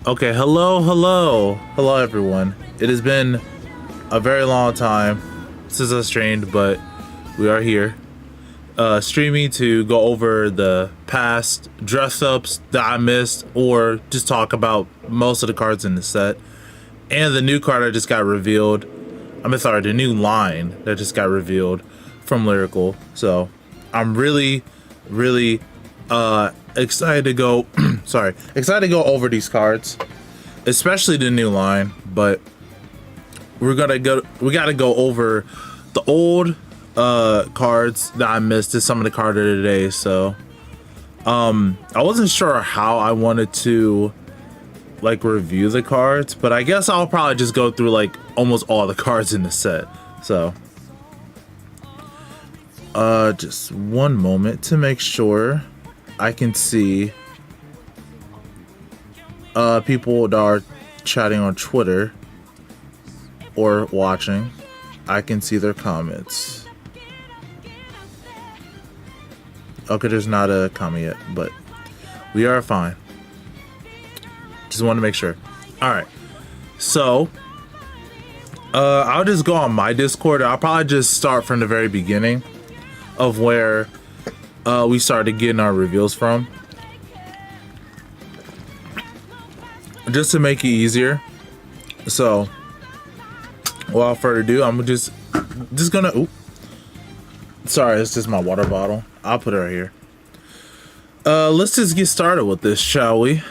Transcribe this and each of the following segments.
Okay, hello everyone. It has been a very long time since I streamed, but we are here. Streaming to go over the past dress-ups that I missed, or just talk about most of the cards in the set. And the new card that just got revealed. The new line that just got revealed from Lyrical. So, I'm really excited to go excited to go over these cards, especially the new line, but we gotta go over the old cards that I missed to some of the cards of today. So I wasn't sure how I wanted to like review the cards, but I guess I'll probably just go through like almost all the cards in the set. So just one moment to make sure I can see people that are chatting on Twitter or watching. I can see their comments. Okay, there's not a comment yet, but we are fine. Just want to make sure. Alright, so I'll just go on my Discord. I'll probably just start from the very beginning of where we started getting our reveals from, just to make it easier. So without further ado, I'm just gonna sorry, it's just my water bottle. I'll put it right here. Let's just get started with this, shall we?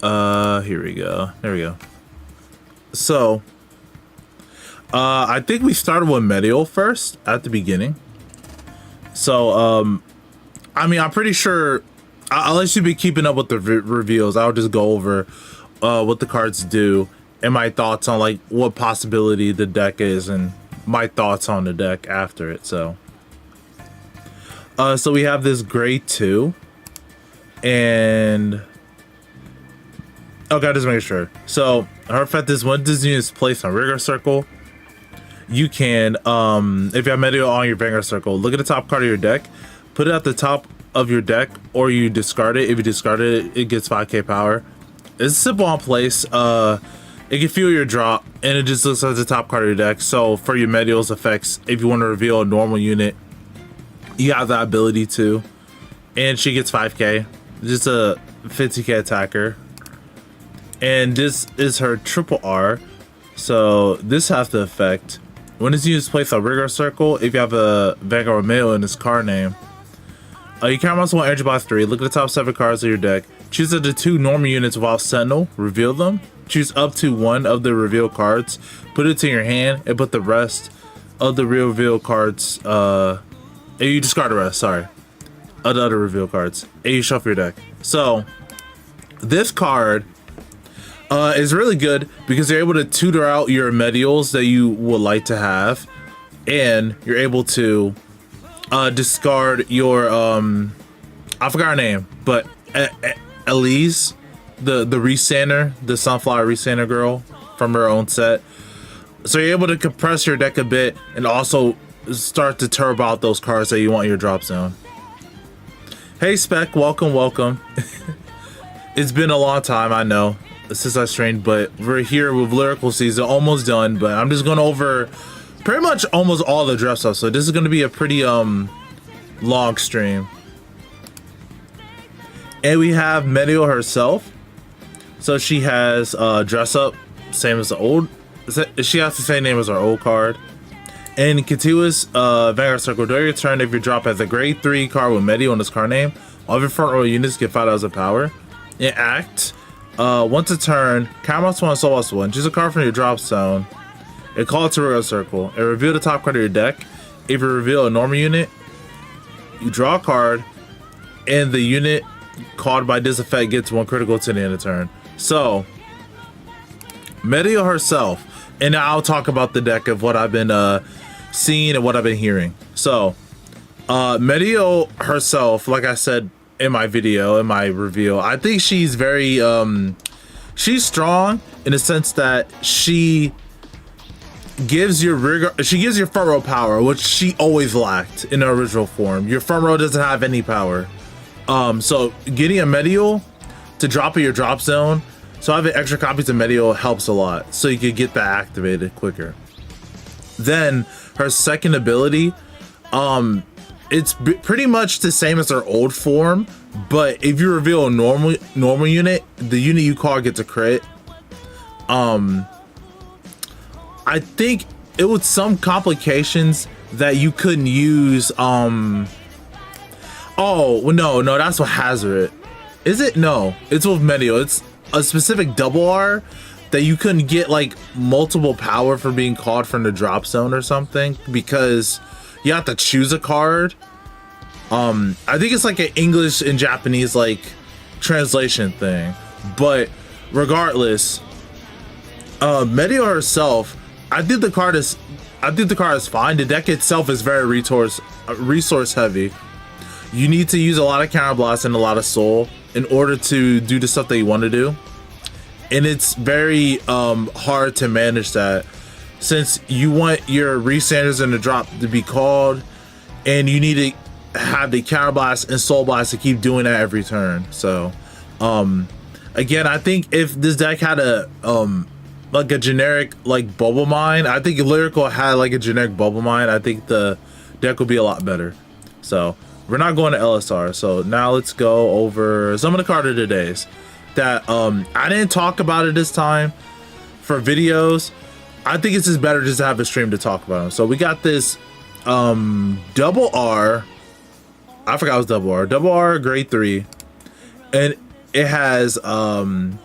Here we go. There we go. So I think we started with Medial first at the beginning. So, I mean, I'm pretty sure, unless you've been keeping up with the reveals, I'll just go over what the cards do and my thoughts on like what possibility the deck is and my thoughts on the deck after it. So, so we have this Grade 2 and okay, just making sure. So her effect is when this unit is placed on Rigor Circle, you can, if you have Medial on your Vanguard Circle, look at the top card of your deck, put it at the top of your deck, or you discard it. If you discard it, it gets 5k power. It's simple on place. It can fuel your drop, and it just looks like the top card of your deck. So for your Medial's effects, if you want to reveal a normal unit, you have that ability to. And she gets 5k. Just a 50k attacker. And this is her triple R. So this has the effect. When it's used, place a Rigor Circle. If you have a Vanguard Mail in its card name, you can also want energy by 3. Look at the top 7 cards of your deck. Choose the 2 normal units while Sentinel. Reveal them. Choose up to 1 of the reveal cards. Put it in your hand and put the rest of the reveal cards. And you discard the rest. Sorry, of the other reveal cards. And you shuffle your deck. So this card is really good because you're able to tutor out your Medials that you would like to have, and you're able to discard your I forgot her name, but Elise, the Resander, the Sunflower Resander girl from her own set. So you're able to compress your deck a bit and also start to turbo out those cards that you want in your drop zone. Hey Spec, welcome. It's been a long time, I know, since I streamed, but we're here with Lyrical season, almost done. But I'm just going over pretty much almost all the dress up, so this is going to be a pretty long stream. And we have Medial herself. So she has dress up, same as the old. She has the same name as our old card. And continuous Vanguard Circle, during your turn, if you drop as a Grade 3 card with Medial in this card name, all of your front row units get 5,000 power. In Act, once a turn, Cameras 1, Solos 1, choose a card from your drop zone and call it to Rigor Circle and reveal the top card of your deck. If you reveal a normal unit, you draw a card, and the unit called by this effect gets 1 critical to the end of turn. So, Medial herself, and now I'll talk about the deck of what I've been seeing and what I've been hearing. So, Medial herself, like I said in my video, in my reveal, I think she's very she's strong in the sense that she gives your front row power, which she always lacked in the original form. Your front row doesn't have any power. So getting a Medial to drop in your drop zone So having extra copies of Medio helps a lot, so you could get that activated quicker. Then her second ability, it's pretty much the same as her old form, but if you reveal a normal unit, the unit you call gets a crit. I think it was some complications that you couldn't use. Oh well, no, that's what Hazard. Is it? No, it's with Medio. It's a specific double R that you couldn't get like multiple power for being called from the drop zone or something, because you have to choose a card. I think it's like an English and Japanese like translation thing, but regardless, Medio herself, I think the card is fine. The deck itself is very resource heavy. You need to use a lot of counter blast and a lot of soul in order to do the stuff that you want to do, and it's very hard to manage that, since you want your resanders in the drop to be called, and you need to have the counter blast and soul blast to keep doing that every turn. So again, I think if this deck had a like a generic like bubble mine, I think if Lyrical had like a generic bubble mine, I think the deck would be a lot better. So we're not going to LSR. So now let's go over some of the card of the days that I didn't talk about it this time for videos. I think it's just better just to have a stream to talk about them. So we got this double R. I forgot it was double R grade 3, and it has camera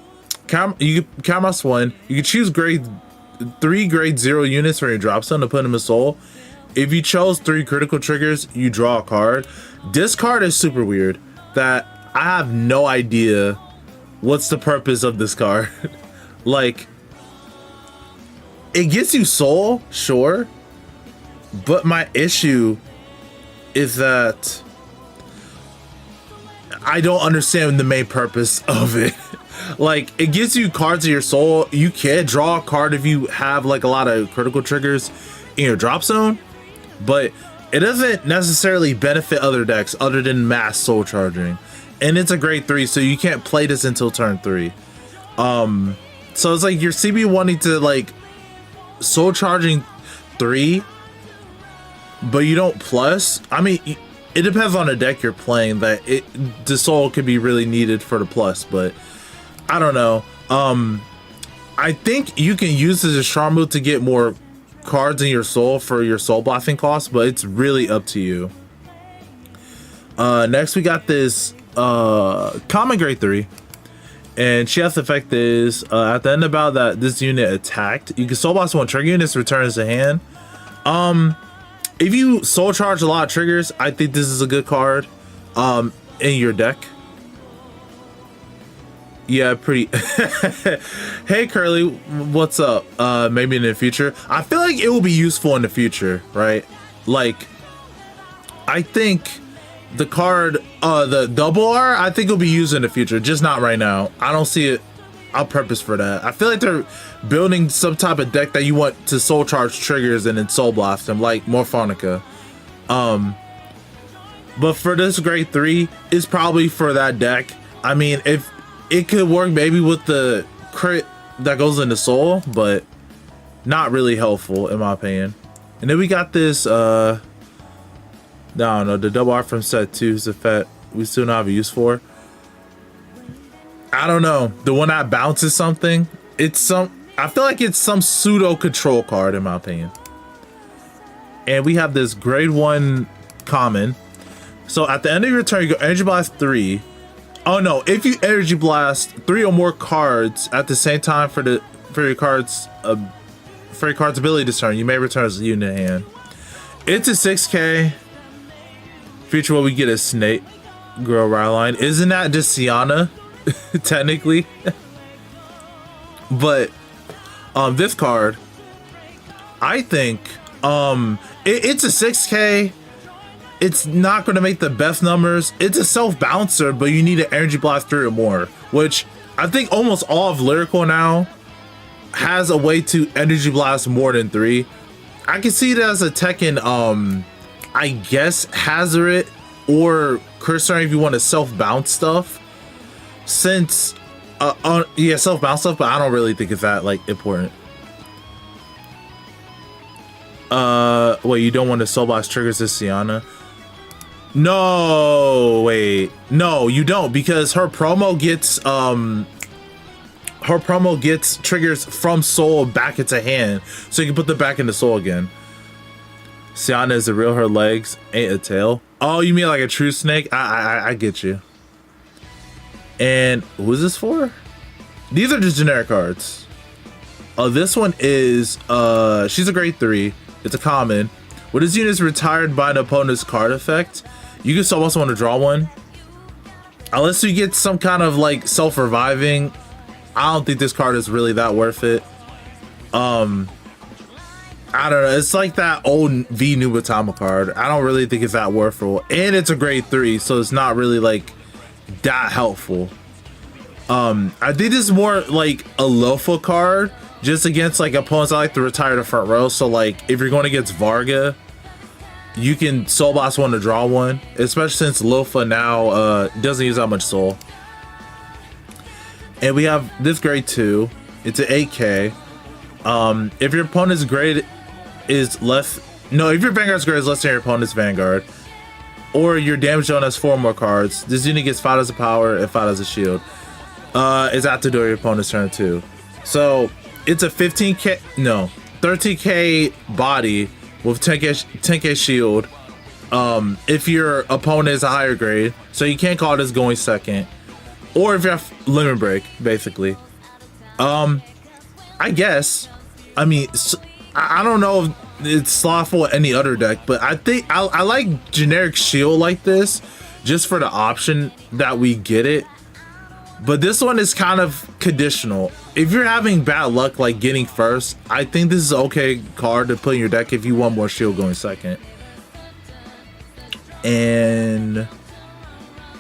1. You can choose grade 3 grade 0 units for your drop zone to put them in soul. If you chose 3 critical triggers, you draw a card. This card is super weird that I have no idea what's the purpose of this card. Like, it gets you soul, sure, but my issue is that I don't understand the main purpose of it. Like, it gives you cards of your soul. You can draw a card if you have like a lot of critical triggers in your drop zone, but it doesn't necessarily benefit other decks other than mass soul charging. And it's a grade 3, so you can't play this until turn 3. So it's like your CB wanting to like soul charging 3, but you don't plus. I mean, it depends on the deck you're playing, that the soul could be really needed for the plus, but I don't know. I think you can use this as a charm move to get more cards in your soul for your soul blasting cost, but it's really up to you. Next we got this common grade 3, and she has the effect is at the end of battle that this unit attacked, you can soul blast 1 trigger units, return as a hand. If you soul charge a lot of triggers, I think this is a good card in your deck. Yeah, pretty. Hey Curly, what's up? Maybe in the future. I feel like it will be useful in the future, right? Like, I think the card, the double R, I think it'll be used in the future, just not right now. I don't see it on purpose for that. I feel like they're building some type of deck that you want to soul charge triggers and then soul blast them, like Morphonica. But for this grade 3, it's probably for that deck. I mean, if it could work maybe with the crit that goes into soul, but not really helpful in my opinion. And then we got this no, the double R from set 2's effect we still don't have a use for. I don't know, the one that bounces something, I feel like it's some pseudo control card in my opinion. And we have this grade 1 common. So at the end of your turn, you go Energy Blast 3. Oh no, if you Energy Blast 3 or more cards at the same time for your card's ability this turn, you may return as a unit in hand. It's a 6K. Future what we get is Snake Girl Ryline. Isn't that just Sienna? Technically. But this card, I think it's a 6K. It's not going to make the best numbers. It's a self bouncer, but you need an Energy Blast 3 or more, which I think almost all of Lyrical now has a way to Energy Blast more than 3. I can see it as a Tekken, I guess Hazard or Cursor if you want to self bounce stuff, since Yeah, self-bound stuff, but I don't really think it's that like important. Wait, you don't want to soul box triggers this Sienna? No, wait, no, you don't, because her promo gets triggers from soul back into hand, so you can put them back into soul again. Sienna is a real, her legs ain't a tail. Oh, you mean like a true snake? I get you. And who's this for? These are just generic cards. Oh, this one is she's a grade 3. It's a common. When this unit is retired by an opponent's card effect, you can still also want to draw one. Unless you get some kind of like self-reviving, I don't think this card is really that worth it. I don't know. It's like that old V Nubatama card. I don't really think it's that worthwhile. And it's a grade 3, so it's not really like that helpful. I think this is more like a Lofa card, just against like opponents that like to retire the front row. So like if you're going against Varga, you can soul boss one to draw one, especially since Lofa now doesn't use that much soul. And we have this grade 2. It's an 8K. If your opponent's grade is less, no, if your Vanguard's grade is less than your opponent's Vanguard, or your damage zone has 4 more cards, this unit gets 5 as a power and 5 as a shield. It's after doing your opponent's turn too. So it's a 15K, no, 13K body with 10K shield. If your opponent is a higher grade, so you can't call this going second, or if you have limit break, basically. I guess. I mean, I don't know if it's slothful in any other deck, but I think I like generic shield like this just for the option that we get it. But this one is kind of conditional. If you're having bad luck like getting first, I think this is an okay card to put in your deck if you want more shield going second. And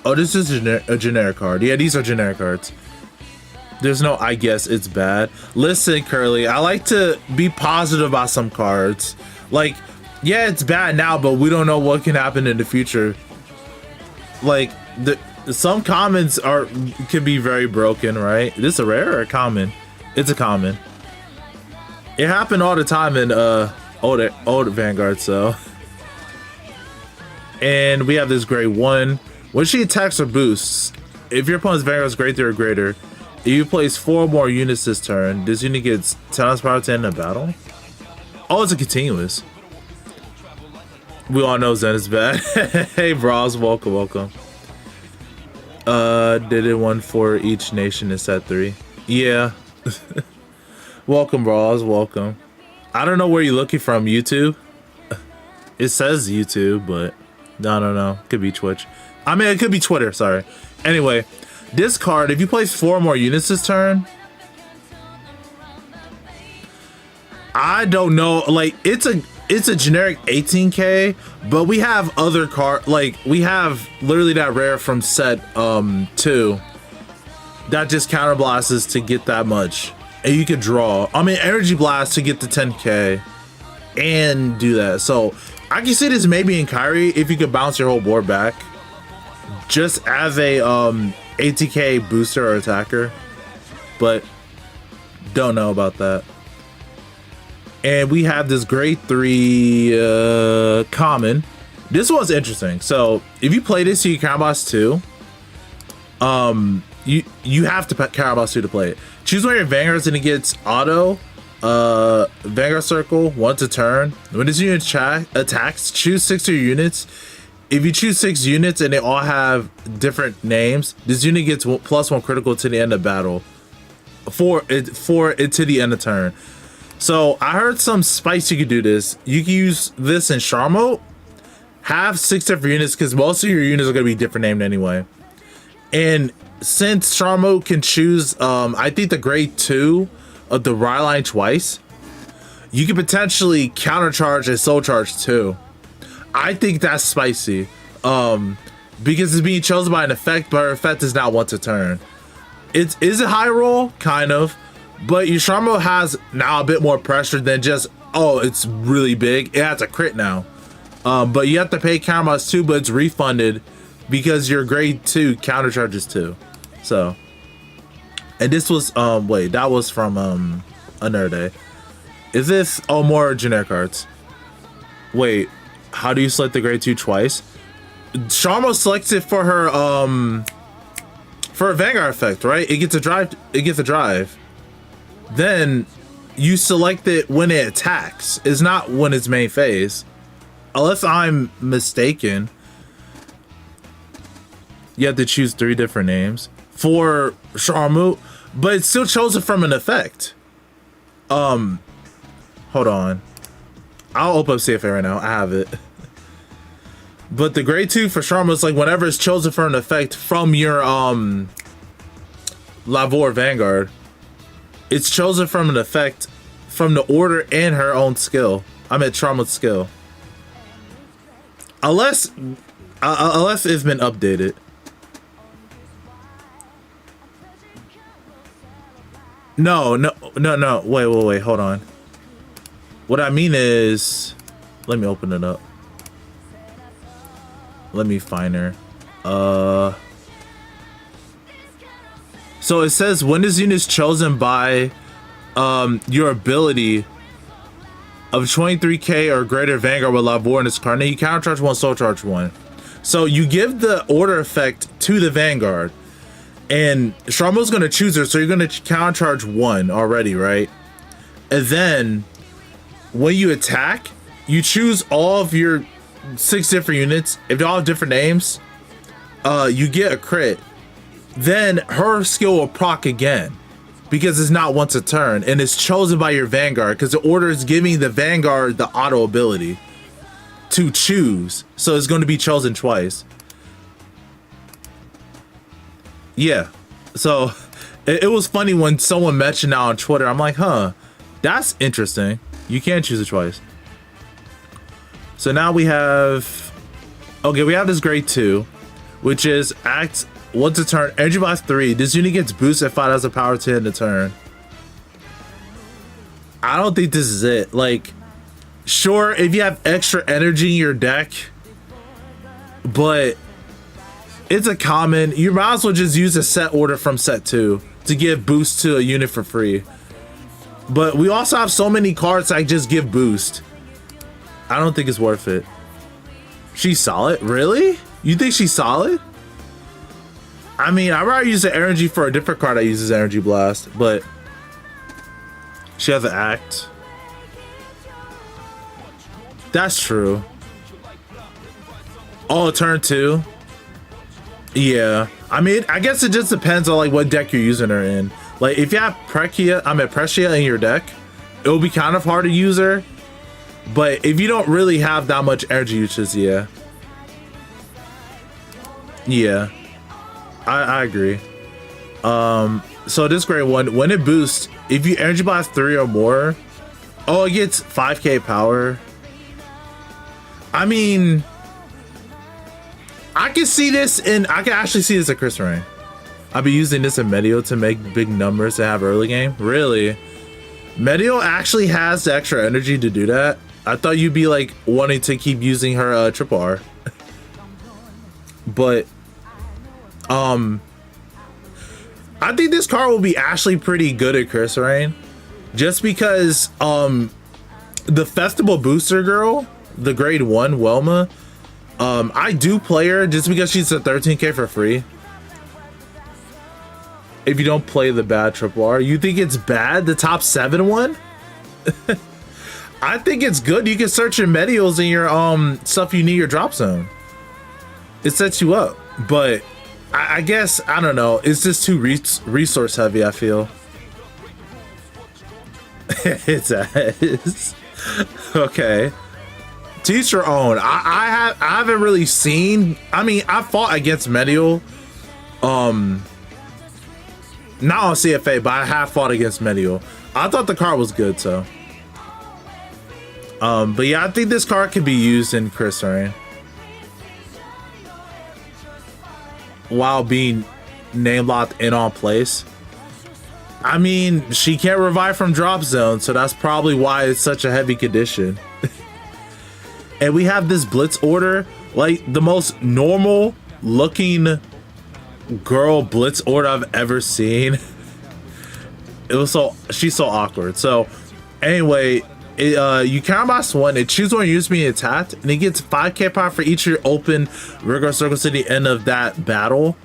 oh, this is a generic card. Yeah, these are generic cards. There's no I guess it's bad. Listen, Curly, I like to be positive about some cards. Like, yeah, it's bad now, but we don't know what can happen in the future. Like, some commons can be very broken, right? This is a rare or a common? It's a common. It happened all the time in old Vanguard, so. And we have this grade 1. When she attacks or boosts, if your opponent's Vanguard is grade 3 or greater, if you place 4 more units this turn, this unit gets 10 as power to end a battle. Oh, it's a continuous. We all know Zen is bad. Hey, bros, welcome. Did it one for each nation in set 3? Yeah. Welcome, bros, welcome. I don't know where you're looking from, YouTube. It says YouTube, but no. Could be Twitch. I mean, it could be Twitter, sorry. Anyway. This card, if you place 4 more units this turn, I don't know. Like, it's a generic 18K, but we have other card, like we have literally that rare from set 2 that just counter blasts to get that much, and you could draw. I mean, energy blast to get the 10K and do that. So I can see this maybe in Kyrie if you could bounce your whole board back, just as a ATK booster or attacker, but don't know about that. And we have this grade 3 common. This one's interesting. So if you play this, you can Caraboss 2. You have to Caraboss 2 to play it. Choose one of your Vanguards and it gets auto Vanguard Circle once a turn. When this unit attacks, choose 6 of your units. If you choose 6 units and they all have different names, this unit gets +1 critical to the end of battle for it to the end of turn. So I heard some spice you could do this. You can use this in Char mode. Have 6 different units because most of your units are going to be different named anyway. And since Char mode can choose, I think the grade 2 of the Ryline twice, you can potentially countercharge and soul charge too. I think that's spicy, because it's being chosen by an effect, but her effect is not once a turn. Is it high roll? Kind of, but your Sharmo has now a bit more pressure than just, oh, it's really big. It has a crit now, but you have to pay Caraboss 2, but it's refunded because your grade 2 countercharges 2. So And this was wait, that was from another day. Is this more generic cards? Wait, how do you select the grade 2 twice? Sharma selects it for her Vanguard effect, right? It gets a drive. Then you select it when it attacks. It's not when it's main phase. Unless I'm mistaken. You have to choose 3 different names for Sharmu, but it's still chosen from an effect. Hold on. I'll open up CFA right now. I have it. But the grade 2 for Sharma is like whenever it's chosen for an effect from your Lavore Vanguard, it's chosen from an effect from the order and her own skill. I meant Sharma's skill. Unless it's been updated. No. Wait, hold on. What I mean is, let me open it up. Let me find her. So it says when this unit is chosen by your ability of 23k or greater Vanguard with Lavore in its card, you countercharge 1, soul charge 1. So you give the order effect to the Vanguard, and Sharma's gonna choose her, so you're gonna countercharge 1 already, right? And then when you attack, you choose all of your 6 different units. If they all have different names, you get a crit. Then her skill will proc again because it's not once a turn, and it's chosen by your Vanguard because the order is giving the Vanguard the auto ability to choose. So it's going to be chosen twice. Yeah. So it was funny when someone mentioned that on Twitter. I'm like, huh, that's interesting. You can choose it twice. So now we have, okay, we have this grade 2, which is act once a turn, energy blast 3. This unit gets boosted if it has a power 10 in the turn. I don't think this is it. Like, sure, if you have extra energy in your deck, but it's a common, you might as well just use a set order from set 2 to give boost to a unit for free. But we also have so many cards that just give boost. I don't think it's worth it. She's solid? Really? You think she's solid? I mean, I'd rather use the energy for a different card that uses energy blast, but she has an act. That's true. Oh, turn 2. Yeah. I mean, I guess it just depends on like what deck you're using her in. Like if you have Prechia in your deck, it'll be kind of hard to use her. But if you don't really have that much energy usage, yeah. Yeah. I agree. So this grade 1, when it boosts, if you energy blast 3 or more, oh, it gets 5k power. I mean, I can see this in, I can actually see this at Chris Rain. I'll be using this in Medio to make big numbers to have early game. Really? Medio actually has the extra energy to do that. I thought you'd be like wanting to keep using her triple R. But I think this card will be actually pretty good at Chris Rain, just because the Festival Booster girl, the grade 1 Welma, I do play her just because she's a 13k for free. If you don't play the bad triple R, you think it's bad, the top 7 one? I think it's good. You can search your medials in your stuff you need your drop zone. It sets you up, but I guess, I don't know, it's just too resource heavy, I feel. It's okay. Teach your own. I haven't really seen, I mean, I fought against Medial, not on CFA, but I have fought against Medial. I thought the card was good, so. But yeah, I think this card could be used in Chris Rain while being name locked in on place. I mean, she can't revive from drop zone, so that's probably why it's such a heavy condition. And we have this blitz order, like the most normal looking girl blitz order I've ever seen. It was so she's so awkward. So anyway, you counterboss one. It chooses when you use being attacked, and it gets 5k power for each of your open rigor circles to the end of that battle.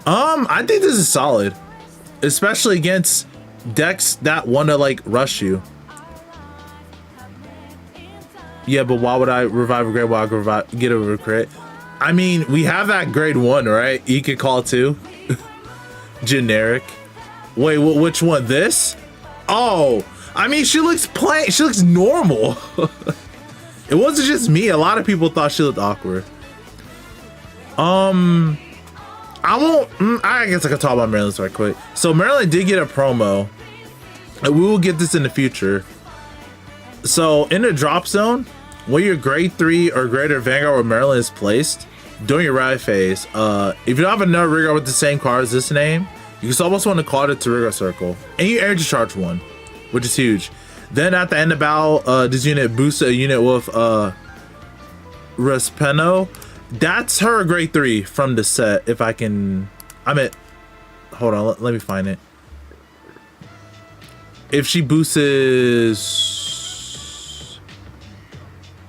I think this is solid, especially against decks that want to like rush you. Yeah, but why would I revive a grade while I could get over a crit? I mean, we have that grade 1, right? You could call 2. Generic. Wait, which one? This? Oh, I mean, she looks plain. She looks normal. It wasn't just me. A lot of people thought she looked awkward. I won't. I guess I could talk about Maryland's right quick. So Maryland did get a promo, and we will get this in the future. So in the drop zone, when your grade 3 or greater Vanguard with Maryland is placed during your ride phase, if you don't have another rigger with the same card as this name, you can almost want to call it to rigger circle, and you energy charge 1, which is huge. Then at the end of battle, this unit boosts a unit with Respeno. That's her grade 3 from the set. If I can, hold on, let me find it. If she boosts,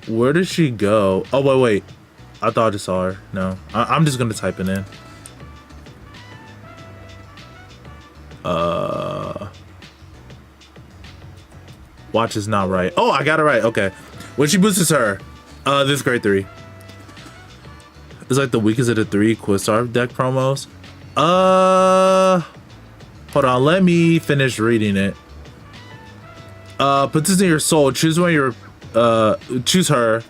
where did she go? Oh wait, I thought I just saw her. No, I'm just gonna type it in. Watch is not right. Oh, I got it right. Okay, when she boosts her, this grade 3. It's like the weakest of the 3 Quasar deck promos. Hold on, let me finish reading it. Put this in your soul. Choose when you're choose her.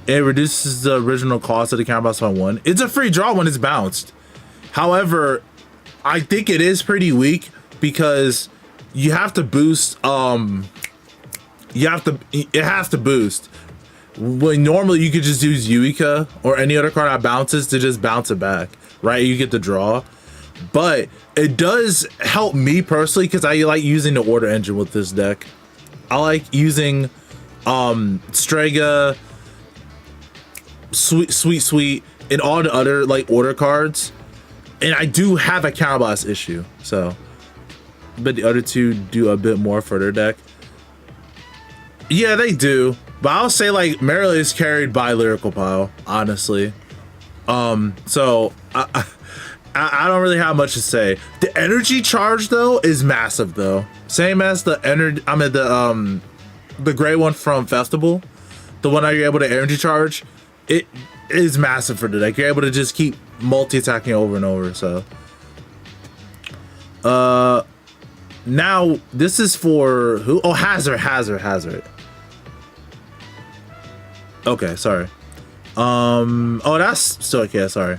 It reduces the original cost of the counterboss by 1. It's a free draw when it's bounced. However, I think it is pretty weak because you have to boost. It has to boost. When normally you could just use Yuika or any other card that bounces to just bounce it back, right? You get the draw, but it does help me personally because I like using the order engine with this deck. I like using Strega, Sweet, and all the other like order cards, and I do have a counterboss issue. So, but the other two do a bit more for their deck. Yeah, they do. But I'll say like Maryland is carried by Lyrical Pile, honestly. So I don't really have much to say. The energy charge though is massive though. Same as the energy. The gray one from Festival, the one that you're able to energy charge. It is massive for the deck. You're able to just keep multi-attacking over and over. So now this is for who? Oh, Hazard. Okay, sorry. Oh, that's still okay. Sorry.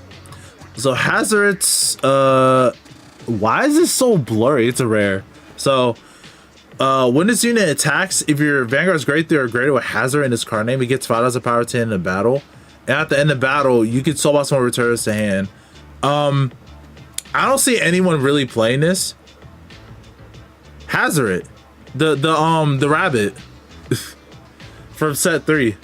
So Hazard's why is this so blurry? It's a rare. So when this unit attacks, if your Vanguard's grade 3 or greater with Hazard in its card name, it gets 5,000 power to end the battle. And at the end of battle, you can soul boss one returns to hand. I don't see anyone really playing this. Hazard, the rabbit from set 3.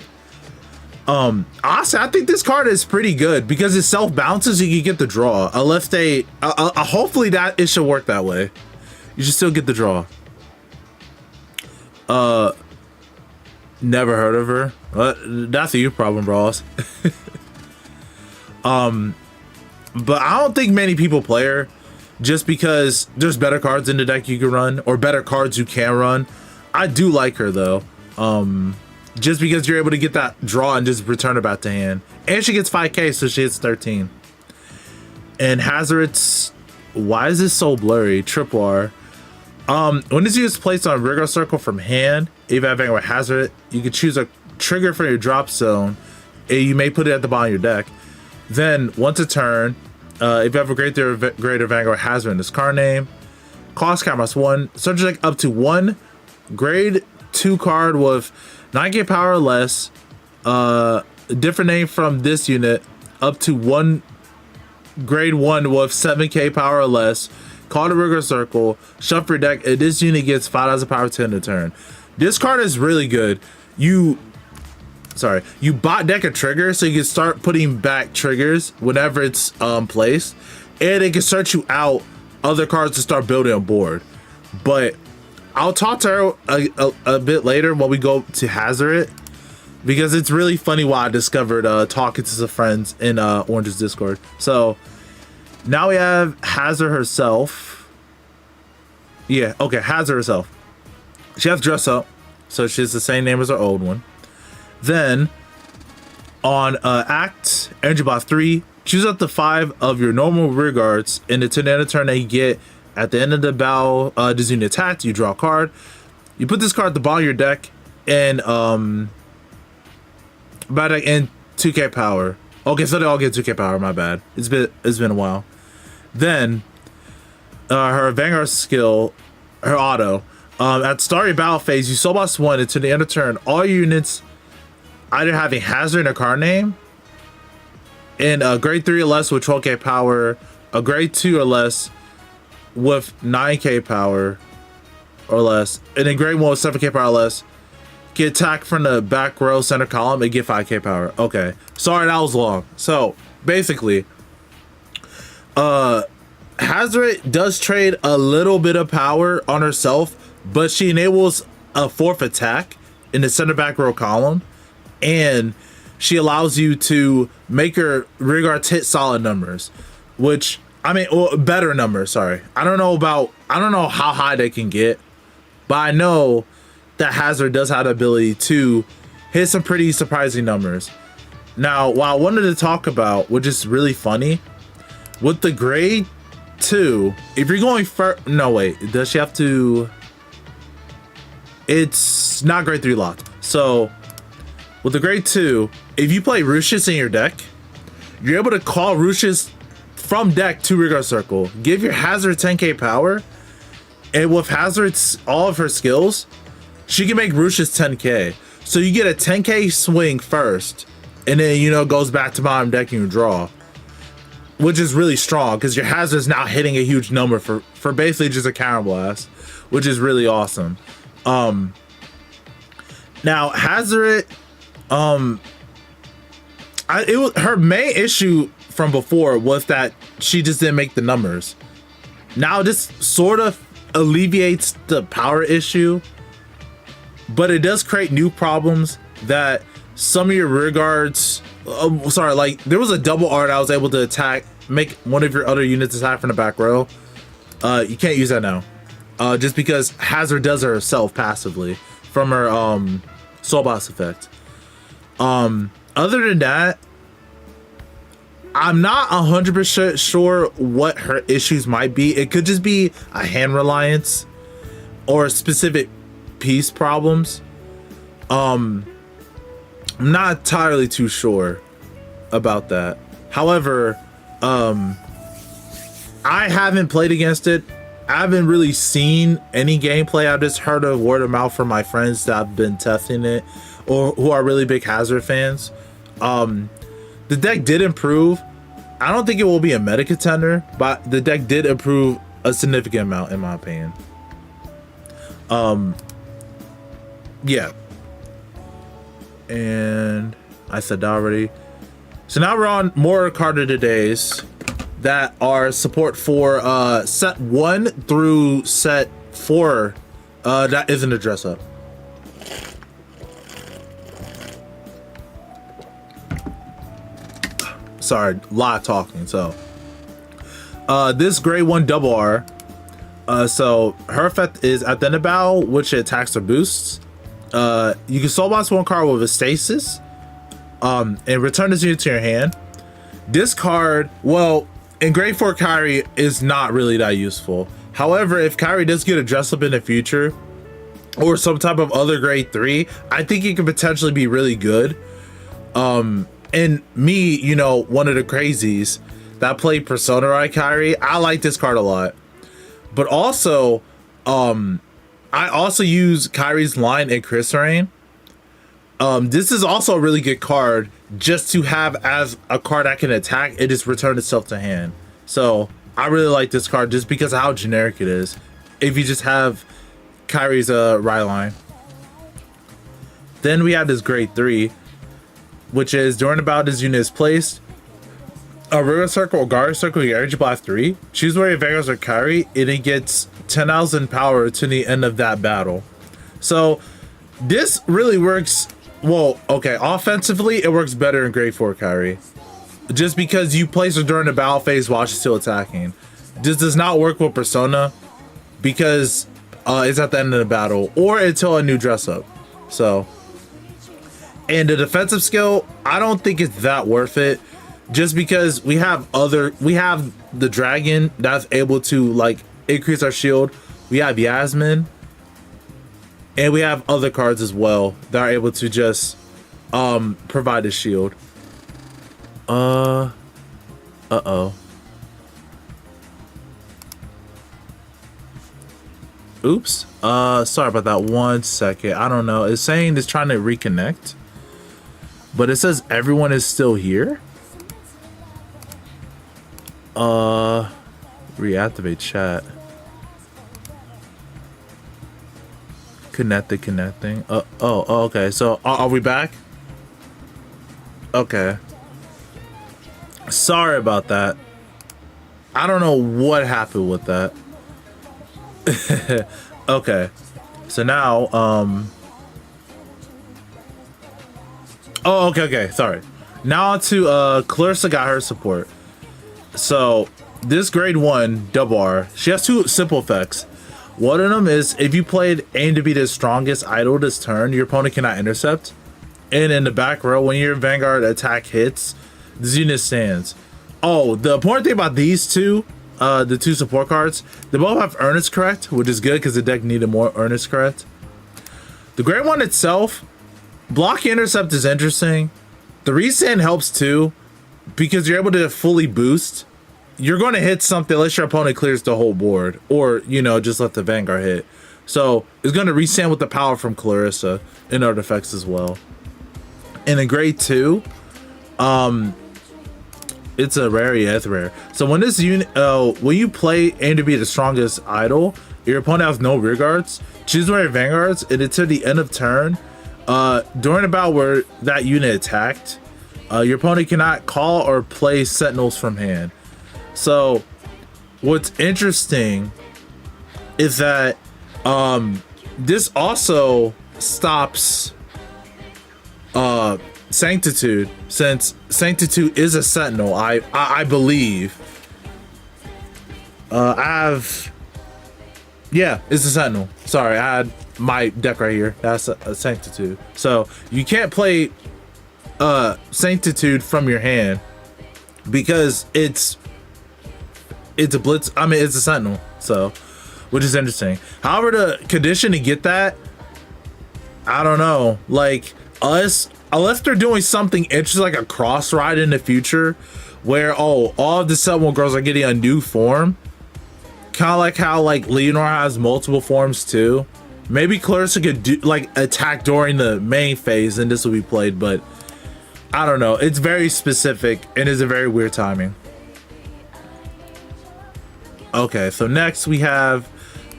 Honestly, I think this card is pretty good because it self bounces. You can get the draw. Unless they, hopefully that it should work that way. You should still get the draw. Never heard of her. That's a you problem, bros. But I don't think many people play her just because there's better cards in the deck you can run or better cards you can run. I do like her though. Just because you're able to get that draw and just return it back to hand. And she gets 5k, so she hits 13. And Hazard's, why is this so blurry? Triple R. When this unit is placed on a rigor circle from hand, if you have anything with Hazard, you can choose a trigger for your drop zone, and you may put it at the bottom of your deck. Then, once a turn, if you have a greater Vanguard Hazard in this card name, cost count +1, search deck up to 1 grade 2 card with 9k power or less, a different name from this unit, up to 1 grade 1 with 7k power or less, call the rigor circle, shuffle your deck, and this unit gets 5,000 power to end the turn. This card is really good. You bot deck a trigger so you can start putting back triggers whenever it's placed, and it can search you out other cards to start building a board. But I'll talk to her a bit later when we go to hazard it, because it's really funny why I discovered talking to some friends in Orange's Discord. So now we have Hazard herself. Yeah, okay, Hazard herself. She has to dress up, so she's the same name as her old one. Then on Act Energy Bot 3, choose up to 5 of your normal rear guards, and until the end of the turn that you get at the end of the battle, this unit attacked, you draw a card. You put this card at the bottom of your deck, and about deck and 2k power. Okay, so they all get 2k power. My bad. It's been a while. Then her Vanguard skill, her auto. At the start of your battle phase, you soul boss 1 until the end of turn. All your units either having hazard in a card name, and a grade 3 or less with 12k power, a grade 2 or less with 9k power or less, and then grade 1 with 7k power or less, get attacked from the back row center column and get 5k power. Okay, sorry that was long. So basically, Hazard does trade a little bit of power on herself, but she enables a 4th attack in the center back row column, and she allows you to make her rear guards hit solid numbers, which I mean, or better numbers. Sorry, I don't know how high they can get, but I know that Hazard does have the ability to hit some pretty surprising numbers. Now, what I wanted to talk about, which is really funny, with the grade 2, if you're going first, no wait, does she have to? It's not grade 3 locked. So with the grade 2, if you play Rucius in your deck, you're able to call Rucius from deck to rear guard circle, give your Hazard 10k power, and with Hazard's all of her skills, she can make Rucius 10k. So you get a 10k swing first, and then, you know, goes back to bottom deck and you draw, which is really strong because your Hazard is now hitting a huge number for basically just a counter blast, which is really awesome. Now Hazard, her main issue from before was that she just didn't make the numbers. Now this sort of alleviates the power issue, but it does create new problems that some of your rear guards, like there was a double art I was able to attack, make one of your other units attack from the back row. You can't use that now, just because Hazard does it herself passively from her soul boss effect. Other than that, I'm not 100% sure what her issues might be. It could just be a hand reliance or specific piece problems. I'm not entirely too sure about that. However, I haven't played against it. I haven't really seen any gameplay. I've just heard of word of mouth from my friends that have been testing it or who are really big Hazard fans. The deck did improve. I don't think it will be a meta contender, but the deck did improve a significant amount in my opinion. Yeah. And I said that already. So now we're on more card of the days that are support for set 1 through set 4. That isn't a dress up. Sorry, a lot of talking. So this grade 1 double R, so her effect is at the end of battle, which attacks or boosts. You can soul boss 1 card with a stasis, and return this unit to your hand. This card, well, in grade 4 Kyrie is not really that useful. However, if Kyrie does get a dress up in the future, or some type of other grade 3, I think it could potentially be really good. And me, you know, one of the crazies that played Persona Right Kyrie, I like this card a lot. But also, I also use Kyrie's line in Chris Rain. This is also a really good card just to have as a card that can attack and just return itself to hand. So I really like this card just because of how generic it is. If you just have Kyrie's right line. Then we have this grade 3, which is during the battle this unit is placed, a rear circle or guard circle, your energy blast 3. Choose where your Vanguards are Kyrie, and it gets 10,000 power to the end of that battle. So this really works. Well, okay, offensively, it works better in grade 4 Kyrie. Just because you place her during the battle phase while she's still attacking. This does not work with Persona because it's at the end of the battle or until a new dress up. So, and the defensive skill, I don't think it's that worth it. Just because we have the dragon that's able to like increase our shield. We have Yasmin. And we have other cards as well that are able to just provide a shield. Uh-oh. Oops. Sorry about that. 1 second. I don't know. It's saying it's trying to reconnect. But it says everyone is still here. Reactivate chat. Connecting. Okay. So are we back? Okay. Sorry about that. I don't know what happened with that. Okay. So now, oh, okay. Sorry. Now to Clarissa got her support. So this grade 1 double R, she has 2 simple effects. One of them is if you played aim to be the strongest idol this turn, your opponent cannot intercept. And in the back row, when your Vanguard attack hits, this unit stands. Oh, the important thing about these two, the 2 support cards, they both have Earnest Correct, which is good because the deck needed more Earnest Correct. The grade 1 itself, block intercept is interesting. The resend helps too, because you're able to fully boost. You're going to hit something unless your opponent clears the whole board or, you know, just let the Vanguard hit. So it's going to resend with the power from Clarissa and other effects as well. And in grade 2, it's a rare, yeah, it's rare. So when this unit, when you play aim to be the strongest idol, your opponent has no rear guards, choose one of your Vanguards, and until the end of turn, during a battle where that unit attacked, your opponent cannot call or play Sentinels from hand. So what's interesting is that this also stops Sanctitude, since Sanctitude is a Sentinel. I believe yeah, it's a Sentinel. Sorry, I had my deck right here. That's a Sanctitude. So you can't play Sanctitude from your hand because it's a blitz. I mean, it's a Sentinel, so which is interesting. However, the condition to get that, I don't know. Like unless they're doing something interesting, like a cross ride in the future, where all of the Sentinel girls are getting a new form, kind of like how like Leonor has multiple forms too. Maybe Clarissa could do like attack during the main phase, and this will be played. But I don't know. It's very specific and is a very weird timing. Okay, so next we have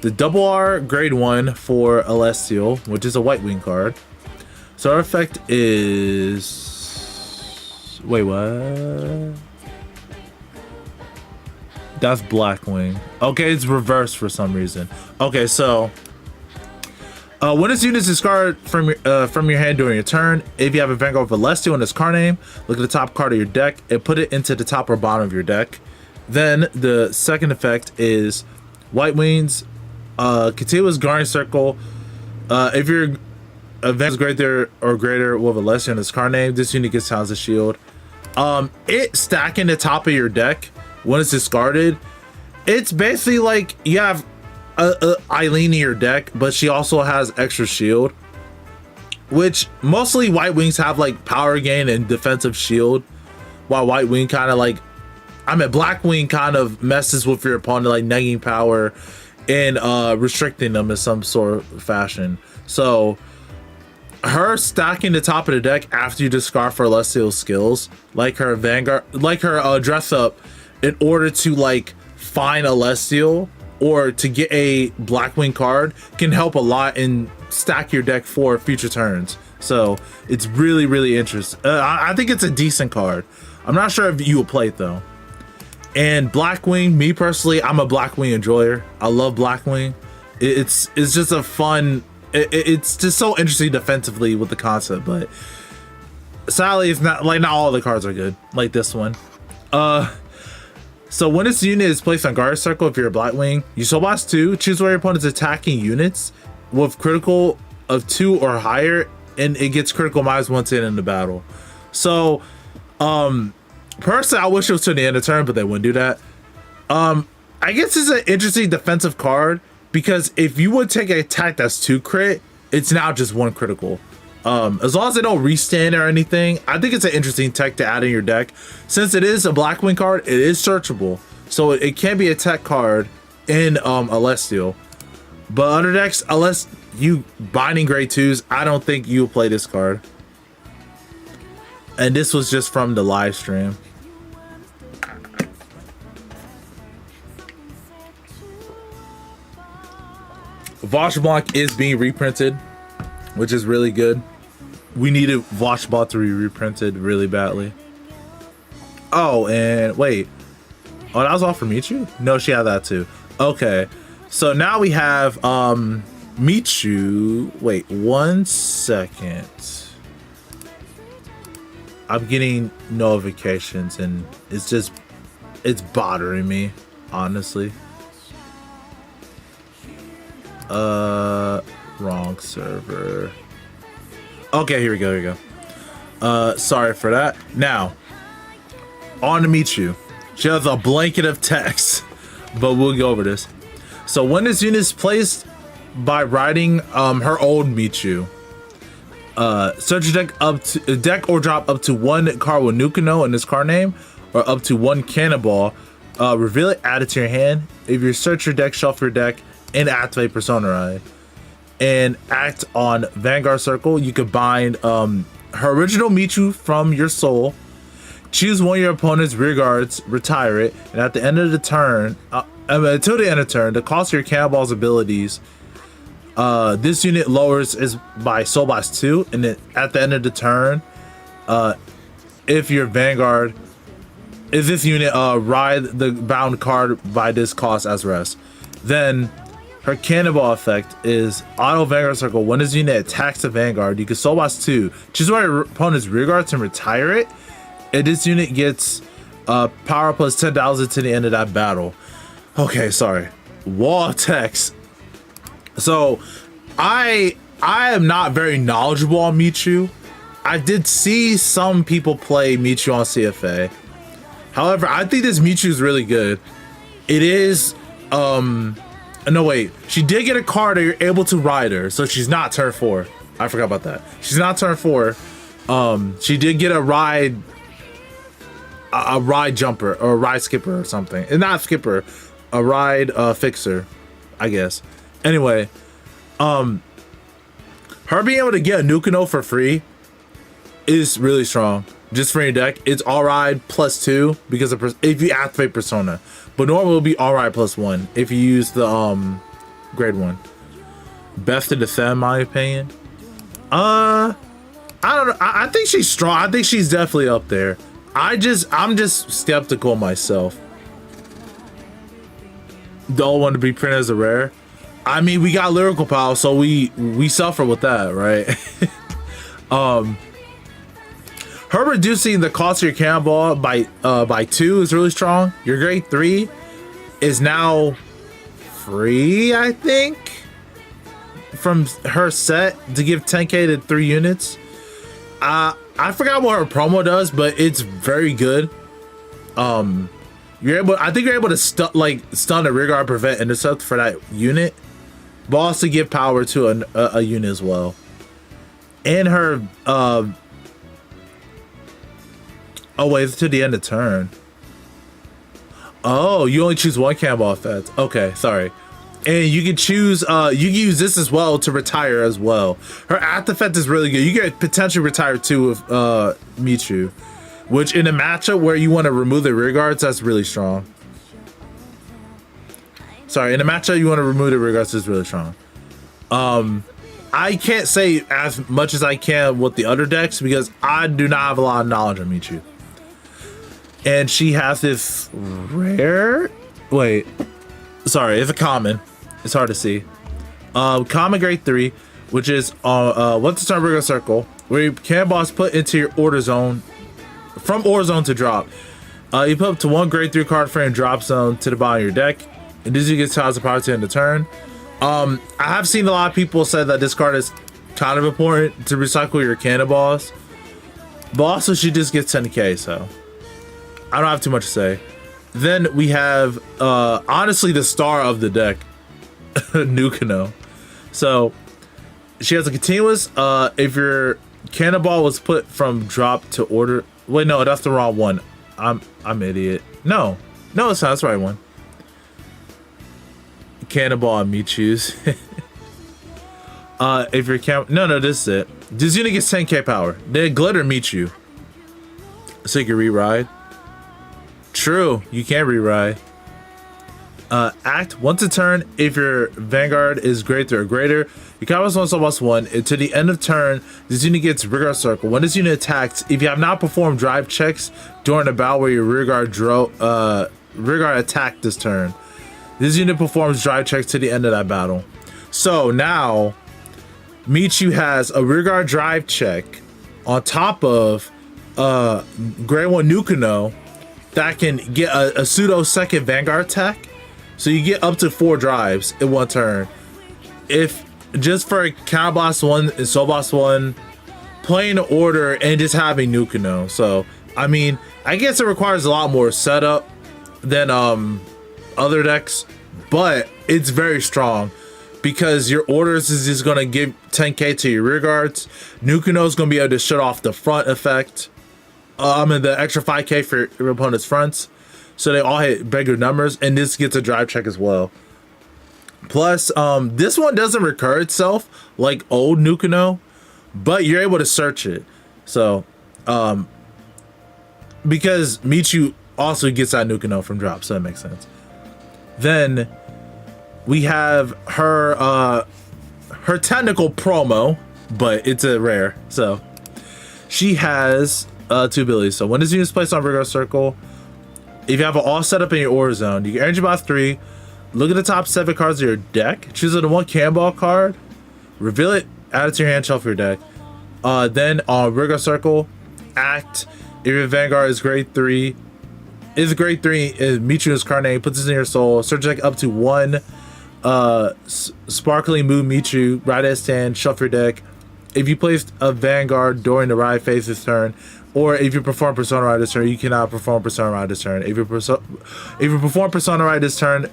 the double R grade 1 for Celestial, which is a white wing card. So our effect is... Wait, what? That's black wing. Okay, it's reversed for some reason. Okay, so when this unit is discarded from your hand during your turn, if you have a Vanguard of Celestial in its card name, look at the top card of your deck and put it into the top or bottom of your deck. Then the second effect is white wings, continuous guarding circle. If your event is greater or greater with a lesser in its card name, this unit gets Talons of Shield. It stacking the top of your deck when it's discarded. It's basically like you have Eileen in your deck, but she also has extra shield, which mostly white wings have like power gain and defensive shield, while white wing kind of like, I mean, black wing kind of messes with your opponent, like negging power and restricting them in some sort of fashion. So her stacking the top of the deck after you discard for Celestial skills, like her Vanguard, like her dress up, in order to like find a Celestial or to get a Blackwing card, can help a lot and stack your deck for future turns. So it's really, really interesting. I think it's a decent card. I'm not sure if you will play it though. And Blackwing, me personally, I'm a Blackwing enjoyer. I love Blackwing. It's just a fun. It's just so interesting defensively with the concept, but sadly, it's not like not all the cards are good like this one. So when this unit is placed on guard circle, if you're a Blackwing, you soul blast 2. Choose where your opponent's attacking units with critical of 2 or higher, and it gets critical -1 to end the battle. So, personally, I wish it was to the end of turn, but they wouldn't do that. I guess it's an interesting defensive card because if you would take an attack that's 2 crit, it's now just 1 critical. As long as they don't restand or anything, I think it's an interesting tech to add in your deck. Since it is a Blackwing card, it is searchable, so it can be a tech card in Celestial. But other decks, unless you binding grade 2s, I don't think you'll play this card. And this was just from the live stream. Vash Blanc is being reprinted, which is really good. We needed Vash Blanc to be reprinted really badly. Oh, and wait. Oh, that was all for Michu? No, she had that too. Okay. So now we have Michu. Wait, 1 second. I'm getting notifications and it's bothering me, honestly. Wrong server. Okay, here we go. Sorry for that. Now, on to Michu. She has a blanket of text, but we'll go over this. So when this unit is placed by riding her old Michu, search your deck deck or drop up to 1 card with Nuke-No in this card name, or up to 1 Cannonball. Reveal it, add it to your hand. If you search your deck, shuffle your deck, and activate Persona Ride. And act on Vanguard Circle. You could bind her original Michu from your soul. Choose one of your opponent's rear guards, retire it, and at the end of the turn, until the end of turn, the cost of your Cannonball's abilities. This unit lowers is by Soul Blast 2, and then at the end of the turn, if your Vanguard, if this unit ride the bound card by this cost as rest, then her Cannonball effect is auto Vanguard Circle. When this unit attacks a Vanguard, you can Soul Blast 2, choose one of your opponent's rear guards and retire it, and this unit gets power plus 10,000 to the end of that battle. Okay, sorry. Wall of text. So, I am not very knowledgeable on Michu. I did see some people play Michu on CFA. However, I think this Michu is really good. It is, no wait, she did get a card that you're able to ride her, so she's not turn 4. I forgot about that. She's not turn 4. She did get a ride jumper or a ride skipper or something. And not skipper, a ride fixer, I guess. Anyway, her being able to get a Nuke-No for free is really strong. Just for your deck, it's all ride plus 2 because of if you activate Persona, but normally it'll be all ride plus 1 if you use the grade 1. Best to defend, in my opinion. I don't know. I think she's strong. I think she's definitely up there. I'm just skeptical myself. Don't want to be printed as a rare. I mean, we got Lyrical Power, so we suffer with that, right? Her reducing the cost of your Cannonball by 2 is really strong. Your grade 3 is now free, I think, from her set to give 10k to 3 units. I forgot what her promo does, but it's very good. You're able, I think you're able to stun a rear guard, prevent intercept for that unit, but also give power to a unit as well. And her oh wait, it's to the end of turn. Oh, you only choose 1 Cannonball effect. Okay, sorry. And you can choose, you can use this as well to retire as well. Her after effect is really good. You get potentially retire 2 with Michu, which in a matchup where you want to remove the rear guards, that's really strong. Sorry, in a matchup you want to remove the rear guards is really strong. I can't say as much as I can with the other decks because I do not have a lot of knowledge on Michu. and she has this rare. Wait, sorry, it's a common. It's hard to see. Common grade 3, which is once a turn rigor circle, where your cannonball is put into your order zone from order zone to drop. You put up to 1 grade 3 card from your drop zone to the bottom of your deck, and this you get tiles of power to end the turn. I have seen a lot of people say that this card is kind of important to recycle your cannonballs, but also she just gets 10k, so I don't have too much to say. Then we have honestly the star of the deck, Nukino. So she has a continuous if your cannonball was put from drop to order. Wait, no, that's the wrong one. I'm idiot. No, it's not. That's the right one. Cannonball and Michu's. If your no, this is it. This unit gets 10k power. Then glitter Michu, so you can re-ride. True, you can re-ride. Act once a turn. If your Vanguard is grade 3 or greater, your combat is 1/1. And to the end of turn, this unit gets rear guard circle. When this unit attacks, if you have not performed drive checks during the battle where your rear guard attacked this turn, this unit performs drive checks to the end of that battle. So now, Michu has a rear guard drive check on top of grade 1 Nukino that can get a pseudo second Vanguard attack. So you get up to 4 drives in one turn. If just for Counter Blast 1 and Soul Blast 1, playing the order and just having Nukino. So I mean, I guess it requires a lot more setup than other decks, but it's very strong because your orders is just gonna give 10k to your rear guards. Nukino is gonna be able to shut off the front effect. And the extra 5k for your opponent's fronts, so they all hit bigger numbers, and this gets a drive check as well. Plus, this one doesn't recur itself like old Nukino, but you're able to search it. So, because Michu also gets that Nukino from drop, so that makes sense. Then we have her technical promo, but it's a rare. So she has 2 abilities. So when this unit is placed on rigor circle, if you have it all set up in your order zone, you can energy box 3, look at the top 7 cards of your deck, choose the 1 cannonball card, reveal it, add it to your hand, shelf your deck. Then on rigor circle, act. If your Vanguard is grade 3, Michu's card name, puts this in your soul, search deck up to 1 sparkling moon Michu, right at stand, shuffle your deck. If you placed a Vanguard during the ride phase this turn, or if you perform Persona Ride this turn, you cannot perform Persona Ride this turn. If you perform Persona Ride this turn,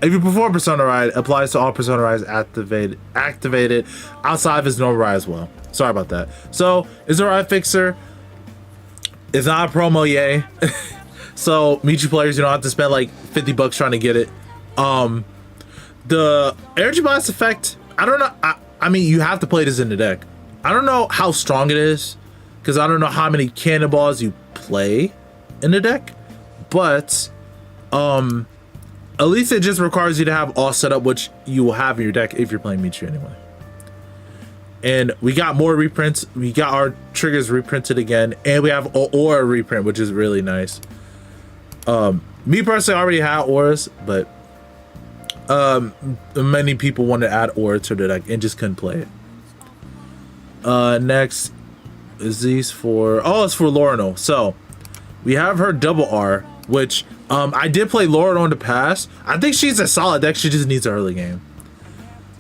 if you perform Persona Ride, applies to all Persona Rides activated outside of his normal ride as well. Sorry about that. So it's a ride fixer. It's not a promo, yay. So Michu players, you don't have to spend like $50 trying to get it. The energy blast effect, I don't know. I mean, you have to play this in the deck. I don't know how strong it is, because I don't know how many cannonballs you play in the deck, but at least it just requires you to have all set up, which you will have in your deck if you're playing Michu anyway. And we got more reprints. We got our triggers reprinted again, and we have Aura reprint, which is really nice. Me personally, I already had auras, but many people want to add aura to the deck and just couldn't play it. Next is these for it's for Lyrical. So we have her double R, which I did play Lyrical in the past. I think she's a solid deck, she just needs an early game.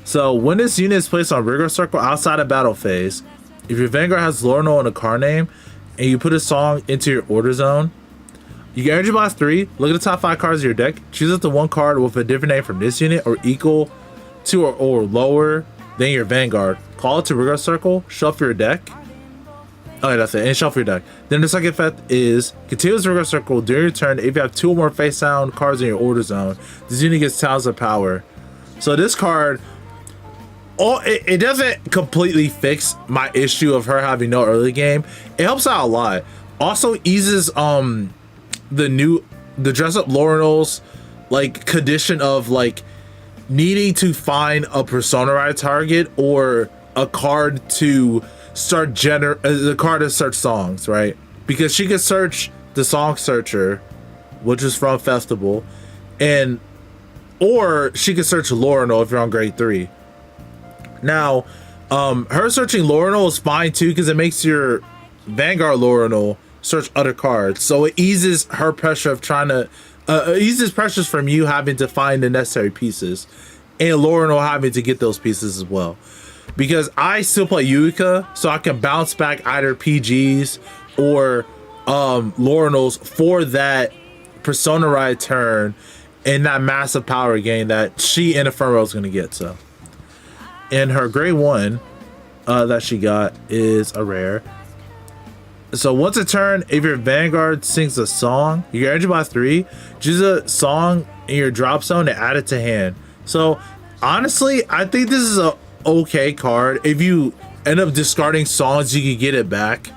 So when this unit is placed on rigor circle outside of battle phase, if your Vanguard has Lyrical in a card name and you put a song into your order zone, you can energy blast 3, look at the top 5 cards of your deck, choose up to 1 card with a different name from this unit or equal to or lower than your Vanguard. Call it to rigor circle, shuffle your deck. Okay, that's it, and shuffle your deck. Then the second effect is continuous rigor circle during your turn. If you have 2 or more face down cards in your order zone, this unit gets tiles of power. So this card, it doesn't completely fix my issue of her having no early game. It helps out a lot. Also eases the dress up Lorynol's like condition of like needing to find a Persona Ride target or a card to start a card to search songs, right? Because she could search the Song Searcher, which is from Festival, and or she could search Lorinal if you're on grade 3. Now, her searching Lorinal is fine too because it makes your Vanguard Lorinal search other cards, so it eases her pressure of trying to eases pressures from you having to find the necessary pieces, and Lorinal having to get those pieces as well. Because I still play Yuika, so I can bounce back either PGs or Lorinals for that Persona Ride turn and that massive power gain that she and Inferno is going to get. So, and her grade 1 that she got is a rare. So once a turn, if your Vanguard sings a song, you get energy by 3. Choose a song in your drop zone and add it to hand. So honestly, I think this is a okay card. If you end up discarding songs, you can get it back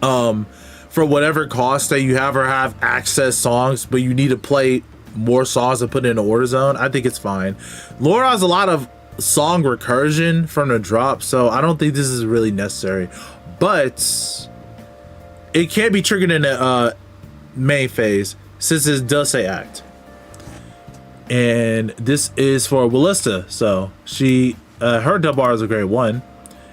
for whatever cost that you have, or have access songs, but you need to play more songs and put it in the order zone. I think it's fine. Laura has a lot of song recursion from the drop, so I don't think this is really necessary, but it can be triggered in the main phase since it does say act. And this is for Ballista, so she her double R is a grade 1.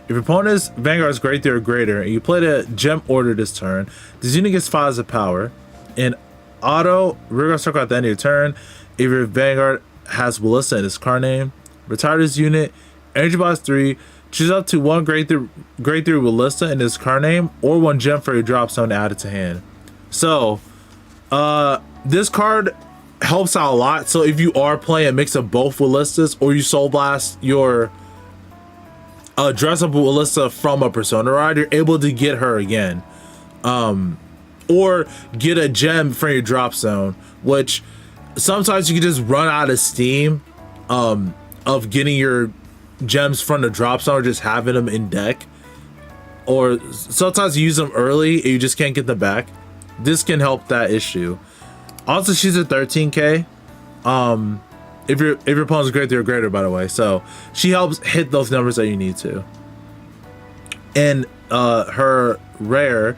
If your opponent's Vanguard is grade 3 or greater and you play the gem order this turn, this unit gets 5 of power. In auto, we're gonna circle at the end of your turn. If your Vanguard has Ballista in its card name, retire this unit, energy box 3, choose up to 1 grade 3 Ballista in its card name, or 1 gem for your drop zone to add it to hand. So this card helps out a lot. So if you are playing a mix of both Ballistas, or you Soul Blast your dress up Ballista from a Persona Ride, you're able to get her again, or get a gem from your drop zone, which sometimes you can just run out of steam of getting your gems from the drop zone, or just having them in deck, or sometimes you use them early and you just can't get them back. This can help that issue. Also, she's a 13k if your opponent's grade 3 or greater, by the way, so she helps hit those numbers that you need to. And her rare,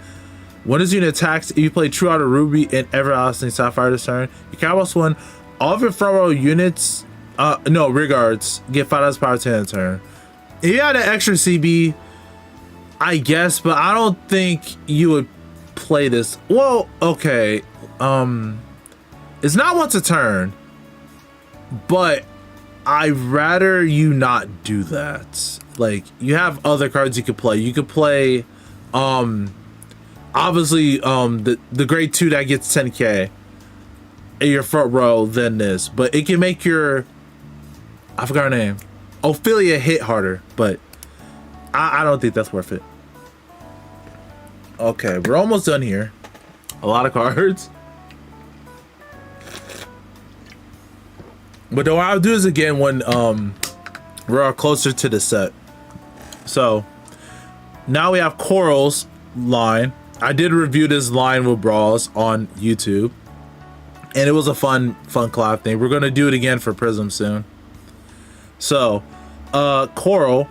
when this unit attacks, if you play True Outer Ruby and Everlasting Sapphire this turn, you can almost win all of your front row units, no, regards, get 5 power to end turn. If you had an extra CB, I guess, but I don't think you would play this. Well, okay, it's not once a turn, but I'd rather you not do that. Like, you have other cards you could play. You could play, obviously, the grade 2 that gets 10k in your front row than this, but it can make your, I forgot her name, Ophelia, hit harder, but I don't think that's worth it. Okay, we're almost done here. A lot of cards. But what I'll do is again when we're closer to the set. So now we have Coral's line. I did review this line with Brawls on YouTube, and it was a fun collab thing. We're gonna do it again for Prism soon. So Coral,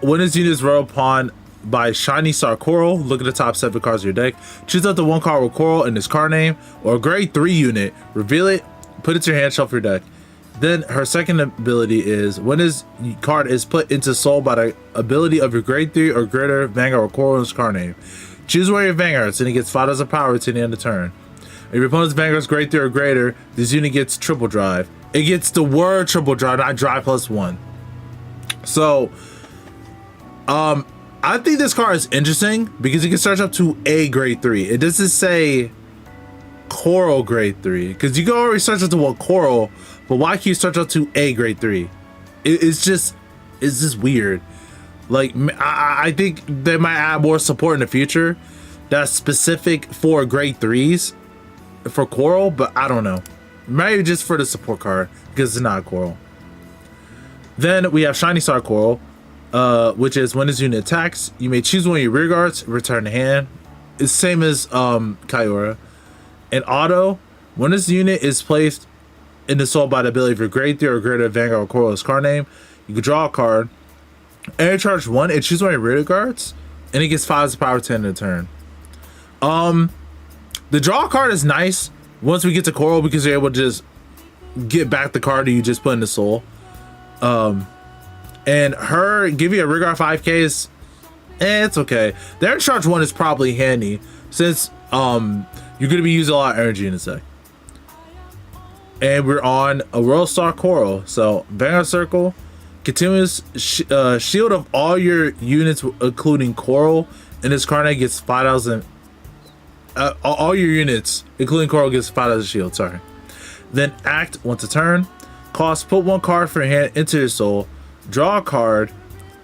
when this unit is rolled upon by Shiny Star Coral, look at the top 7 cards of your deck. Choose up to 1 card with Coral in its card name, or a grade 3 unit, reveal it, put it to your hand, shuffle your deck. Then her second ability is, when this card is put into soul by the ability of your grade 3 or greater Vanguard or Coral in its card name, choose one of your Vanguards and it gets 5 of power to the end of the turn. If your opponent's Vanguard's grade 3 or greater, this unit gets triple drive. It gets the word triple drive, not drive +1. So I think this card is interesting because you can search up to a grade 3. It doesn't say Coral grade 3, because you can already search up to 1 Coral, but why can't you search up to a grade 3? It's just weird. Like, I think they might add more support in the future that's specific for grade 3s for Coral, but I don't know. Maybe just for the support card because it's not Coral. Then we have Shiny Star Coral, which is when this unit attacks, you may choose one of your rear guards, return to hand. It's same as Kyora. In auto, when this unit is placed in the soul by the ability of your grade 3 or greater Vanguard or Coral's card name, you can draw a card, air charge 1, and choose one of your rear guards, and it gets 5 power to end of the turn. The draw card is nice once we get to Coral because you're able to just get back the card you just put in the soul. And her give you a Rigor 5k is, it's okay. Their charge 1 is probably handy since you're gonna be using a lot of energy in a sec. And we're on a World Star Coral, so Vanguard Circle, continuous shield of all your units, including Coral, and this card gets 5,000. All your units, including Coral, gets 5,000 shield. Sorry. Then act once a turn. Cost: put 1 card from your hand into your soul. Draw a card.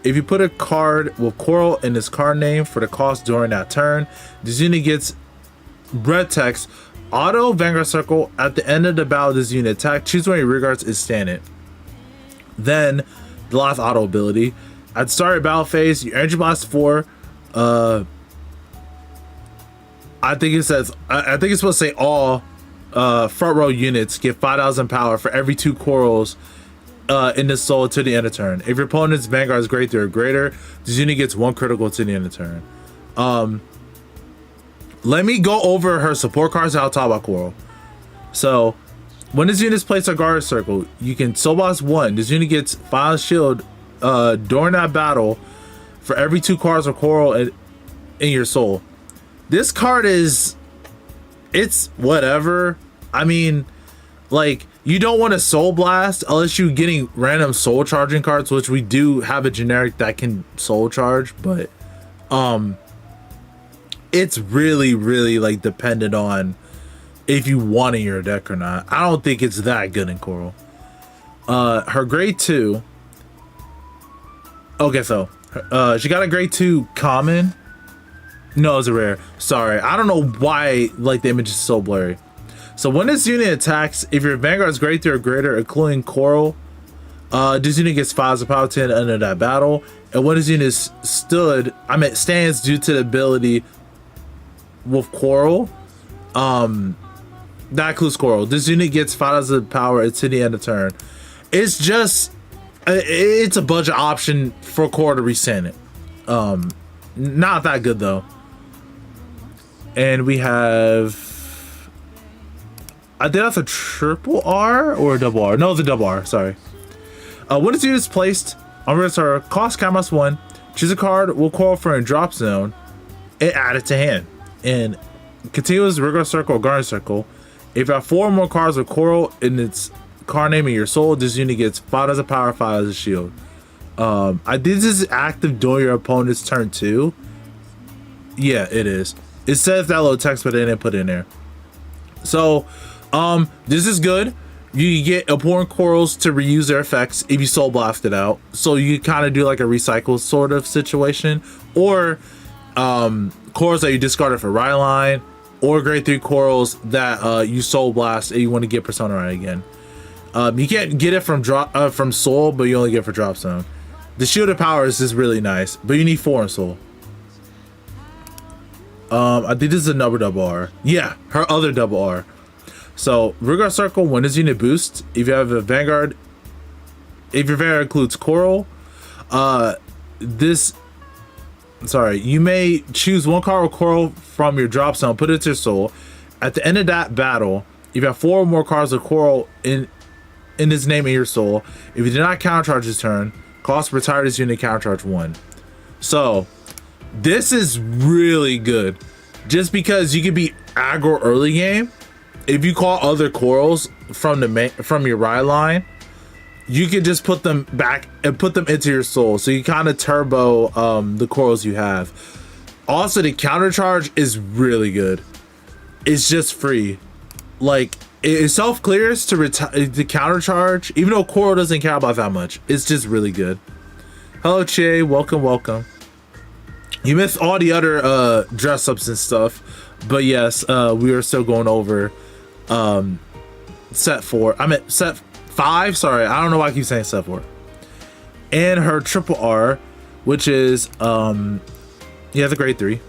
If you put a card with Coral in its card name for the cost during that turn, this unit gets red text. Auto Vanguard Circle. At the end of the battle, this unit attack. Choose one of your rearguards is standing. Then the last auto ability. At the start of your battle phase, your energy blast 4. I think it says. I think it's supposed to say all front row units get 5,000 power for every 2 corals in this soul to the end of turn. If your opponent's Vanguard is grade 3 or greater, this unit gets 1 critical to the end of turn. Let me go over her support cards. I'll talk about Coral. So, when this unit is placed on guard circle, you can soul blast 1. This unit gets 5 shield during that battle for every 2 cards of Coral in your soul. This card is, it's whatever. I mean, like, you don't want to soul blast unless you're getting random soul charging cards, which we do have a generic that can soul charge, but it's really like dependent on if you want it in your deck or not. I don't think it's that good in Coral. Her grade 2. Okay, so she got a grade 2 common. No, it's a rare. Sorry, I don't know why like the image is so blurry. So when this unit attacks, if your Vanguard is grade 3 or greater, including Coral, this unit gets 5 power 10 under that battle. And when this unit is stands due to the ability with Coral, that includes Coral. This unit gets 5,000 power to the end of turn. It's just, it's a budget option for Coral to resend it. Not that good though. And we have, I think that's a triple R or a double R. No, it's a double R. Sorry. When this unit is placed on register, cost count +1. Choose a card with Coral for a drop zone and add it to hand. And continuous regular circle or guard circle. If you have 4 more cards with Coral in its card name in your soul, this unit gets 5,000 power, 5,000 shield. I think this is active during your opponent's turn 2. Yeah, it is. It says that little text, but they didn't put it in there. So, this is good. You can get important corals to reuse their effects if you soul blast it out. So you kind of do like a recycle sort of situation, or corals that you discarded for Ryline, or grade 3 corals that you soul blast and you want to get Persona right again. You can't get it from soul, but you only get it for drop zone. The shielded power is just really nice, but you need 4 in soul. I think this is another double R. Yeah, her other double R. So Rigor Circle, when this unit boosts, if you have a Vanguard, if your Vanguard includes Coral, you may choose 1 card with Coral from your drop zone, put it to your soul. At the end of that battle, if you have 4 or more cards with Coral in his name in your soul, if you do not countercharge this turn, cost retire this unit, countercharge 1. So this is really good, just because you can be aggro early game. If you call other corals from your ride line, you can just put them back and put them into your soul, so you kind of turbo the corals you have. Also, the counter charge is really good. It's just free. Like, it self clears to counter charge, even though Coral doesn't care about that much. It's just really good. Hello, Che. Welcome. You missed all the other dress ups and stuff, but yes, we are still going over set 4. I meant set 5. Sorry, I don't know why I keep saying set 4. And her triple R, which is the grade 3.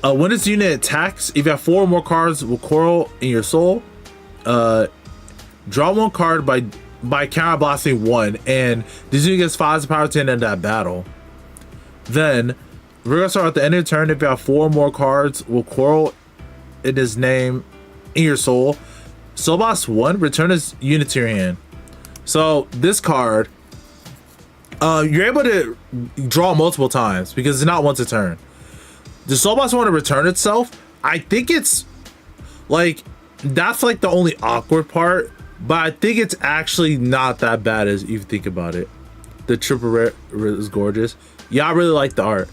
When this unit attacks, if you have 4 or more cards with Coral in your soul, draw 1 card by counter blasting 1, and this unit gets 5 power 10 in that battle. Then we're gonna start at the end of the turn. If you have 4 or more cards with Coral in his name in your soul. Soul Blast 1, return his unit to your hand. So this card, you're able to draw multiple times because it's not once a turn. The Soul Blast want to return itself. I think it's like, that's like the only awkward part, but I think it's actually not that bad as you think about it. The triple rare is gorgeous. Yeah, I really like the art.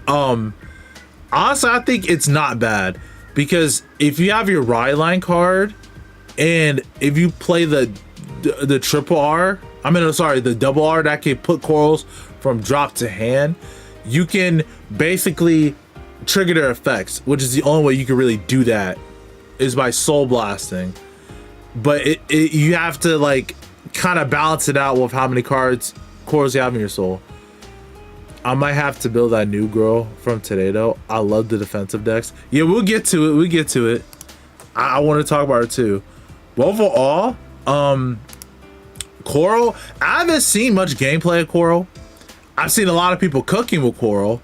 Honestly, I think it's not bad because if you have your Ryline card and if you play the triple R, the double R that can put corals from drop to hand, you can basically trigger their effects, which is the only way you can really do that is by soul blasting. But you have to like kind of balance it out with how many corals you have in your soul. I might have to build that new girl from today though. I love the defensive decks. Yeah, we'll get to it. I want to talk about her too. But overall, Coral, I haven't seen much gameplay of Coral. I've seen a lot of people cooking with Coral.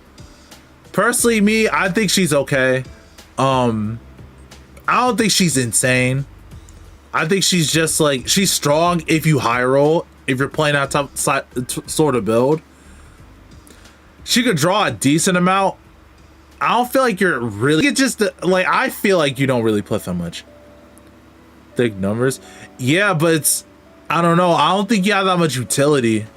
Personally, me, I think she's okay. I don't think she's insane. I think she's just like, she's strong if you high roll, if you're playing that top sort of build. She could draw a decent amount. I don't feel like you're really, it's just like, I feel like you don't really play that much. Thick numbers. Yeah, but it's, I don't know. I don't think you have that much utility.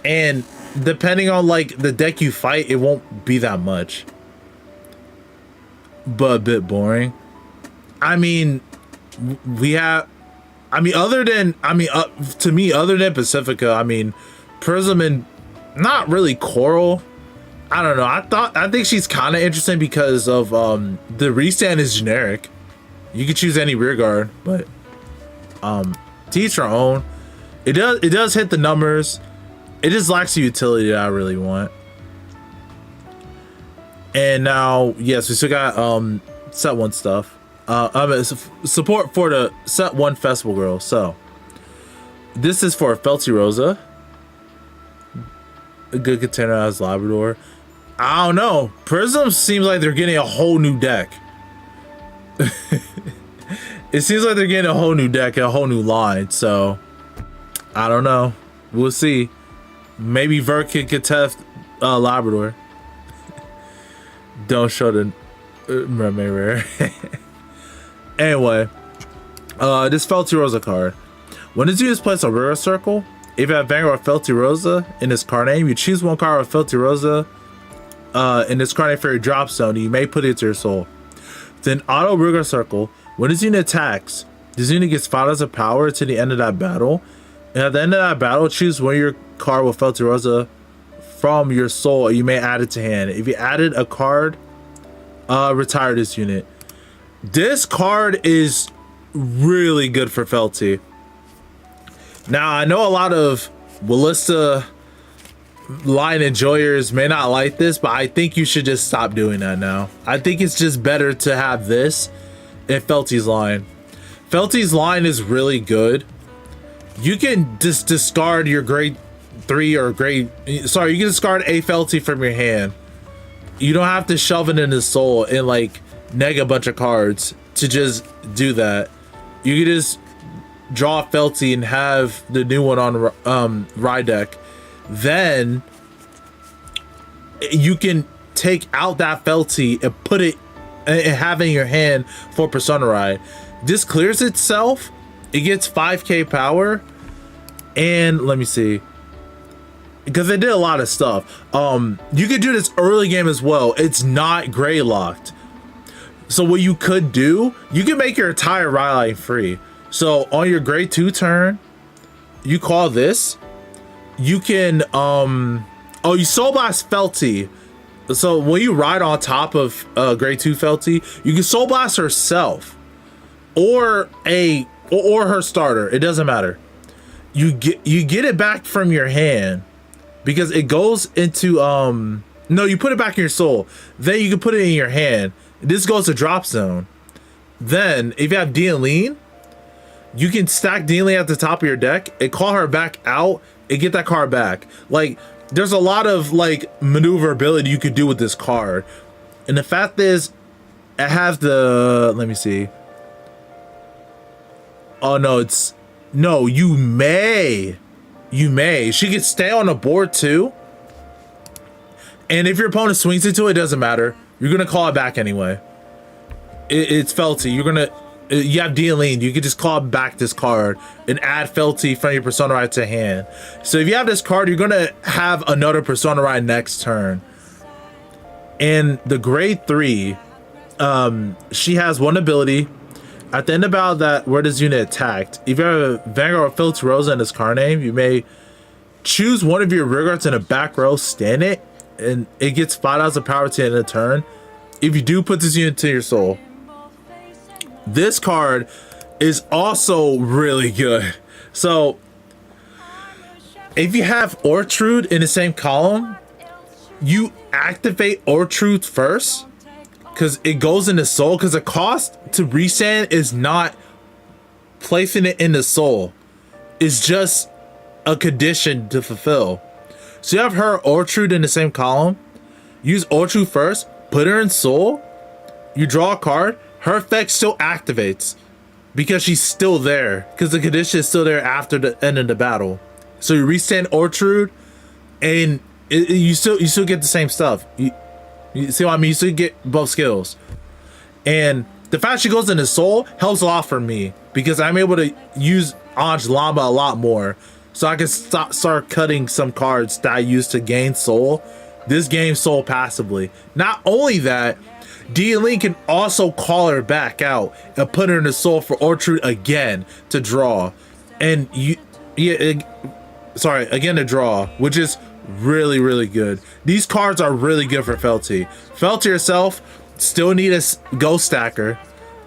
And depending on like the deck you fight, it won't be that much. But a bit boring. I mean, we have, to me, other than Pacifica, I mean, Prism and not really Coral. I don't know. I think she's kind of interesting because of the restand is generic. You could choose any rear guard, but to each her own. It does hit the numbers. It just lacks the utility that I really want. And now, yes, we still got set 1 stuff. Support for the set 1 festival girl. So this is for Felty Rosa. A good contender as Labrador. I don't know. Prism seems like they're getting a whole new deck. It seems like they're getting a whole new deck, a whole new line. So I don't know. We'll see. Maybe Vert can contest Labrador. Don't show the mermaid rare. Anyway, this Felty Rosa card. When this unit is placed on Rigor Circle, if you have Vanguard Felty Rosa in this card name, you choose 1 card of Felty Rosa in this card name for your drop zone, and you may put it to your soul. Then auto Rigor Circle, when this unit attacks, this unit gets 5 as a power to the end of that battle. And at the end of that battle, choose 1 of your card with Felty Rosa from your soul, and you may add it to hand. If you added a card, retire this unit. This card is really good for Felty. Now, I know a lot of Ballista line enjoyers may not like this, but I think you should just stop doing that now. I think it's just better to have this in Felty's line. Felty's line is really good. You can just discard your grade 3 or grade... Sorry, you can discard a Felty from your hand. You don't have to shove it in his soul and like neg a bunch of cards to just do that. You can just draw a Felty and have the new one on Ride deck. Then you can take out that Felty and put it and have it in your hand for Persona Ride. This clears itself. It gets 5k power. And let me see, because they did a lot of stuff. You could do this early game as well. It's not gray locked. So what you could do, you can make your entire Ride free. So on your grade 2 turn, you call this. You can you Soul Blast Felty. So when you ride on top of grade 2 Felty, you can Soul Blast herself or her starter. It doesn't matter. You get it back from your hand because it goes into no, you put it back in your soul. Then you can put it in your hand. This goes to drop zone. Then if you have Dean Lean, you can stack Dean Lean at the top of your deck and call her back out and get that card back. Like, there's a lot of like maneuverability you could do with this card. And the fact is, I have the, let me see. Oh no, it's, no, you may. She can stay on the board too. And if your opponent swings into it, it doesn't matter. You're gonna call it back anyway. It's Felty. You have dealing. You can just call back this card and add Felty from your Persona Ride to hand. So if you have this card, you're gonna have another Persona Ride next turn. And the grade 3, she has one ability. At the end of battle that where this unit attacked, if you have a Vanguard or Felty Rosa in this card name, you may choose one of your rear guards in a back row, stand it, and it gets 5,000 power to end of the turn. If you do, put this unit to your soul. This card is also really good. So if you have Ortrude in the same column, you activate Ortrude first because it goes in the soul, because the cost to resend is not placing it in the soul. It's just a condition to fulfill. So you have her Ortrude in the same column. Use Ortrude first, put her in soul, you draw a card, her effect still activates because she's still there, because the condition is still there after the end of the battle. So you resend Ortrude and you still get the same stuff. You see what I mean? You still get both skills. And the fact she goes into soul helps a lot for me because I'm able to use Anj Lamba a lot more. So I can start cutting some cards that I use to gain soul. This gains soul passively. Not only that, D-Link can also call her back out and put her in the soul for Ortrude again to draw. And again to draw, which is really, really good. These cards are really good for Felty. Felty herself still need a ghost stacker.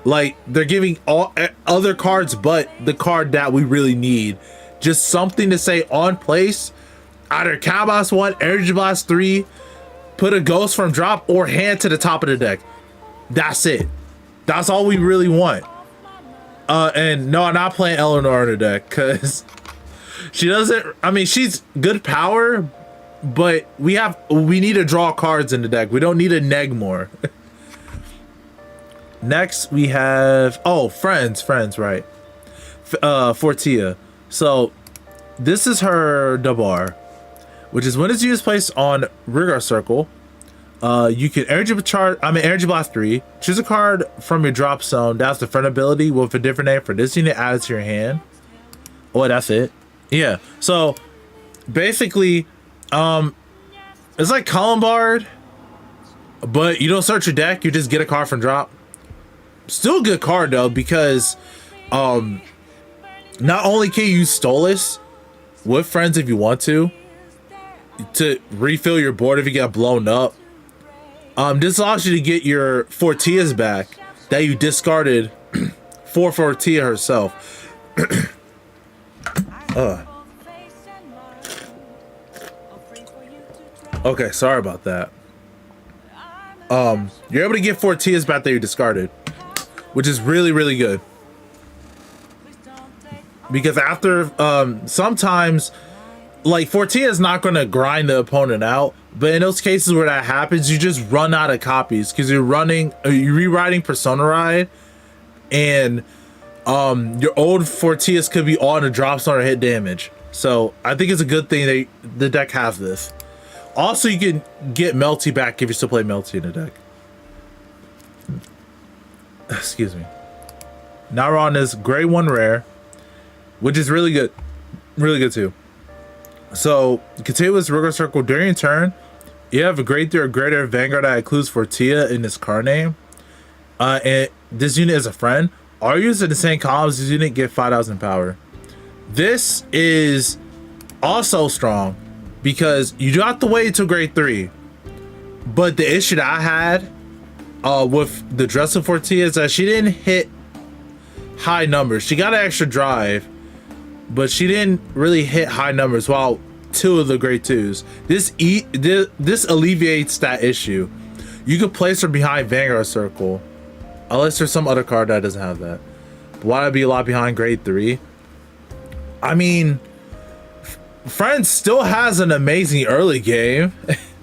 Like, they're giving all other cards but the card that we really need. Just something to say on place. Either Cow Blast 1, Energy Blast 3, put a ghost from drop, or hand to the top of the deck. That's it. That's all we really want. And no, I'm not playing Eleanor in the deck because she doesn't, I mean, she's good power, but we need to draw cards in the deck. We don't need to neg more. Next we have, friends, right? Fortia. So this is her Dabar, which is when it's used placed on Rigor Circle. You can Energy Blast 3. Choose a card from your drop zone. That's the friend ability with a different name for this unit added to your hand. Oh, that's it. Yeah. So basically, it's like Columbard, but you don't search your deck. You just get a card from drop. Still a good card though, because not only can you use Stolas with friends if you want to refill your board if you get blown up. This allows you to get your Fortias back that you discarded for Fortia herself. Okay, sorry about that. You're able to get Fortias back that you discarded, which is really, really good. Because after, sometimes, like, Fortia is not going to grind the opponent out, but in those cases where that happens, you just run out of copies because you're rewriting Persona Ride, and your old Fortias could be on a drop zone or hit damage. So I think it's a good thing that the deck has this. Also, you can get Melty back if you still play Melty in the deck. Excuse me. Now we're on this grade 1 rare, which is really good. Really good too. So, continuous Rigor Circle during your turn. You have a grade 3 or greater Vanguard that includes Fortia in this card name. And this unit is a friend. All users in the same columns, this unit get 5,000 power. This is also strong because you do have to wait until grade 3. But the issue that I had with the dress of Fortia is that she didn't hit high numbers. She got an extra drive, but she didn't really hit high numbers. While 2 of the grade 2s, this alleviates that issue. You could place her behind Vanguard Circle, unless there's some other card that doesn't have that. But why would I be a lot behind grade 3? I mean, Friends still has an amazing early game.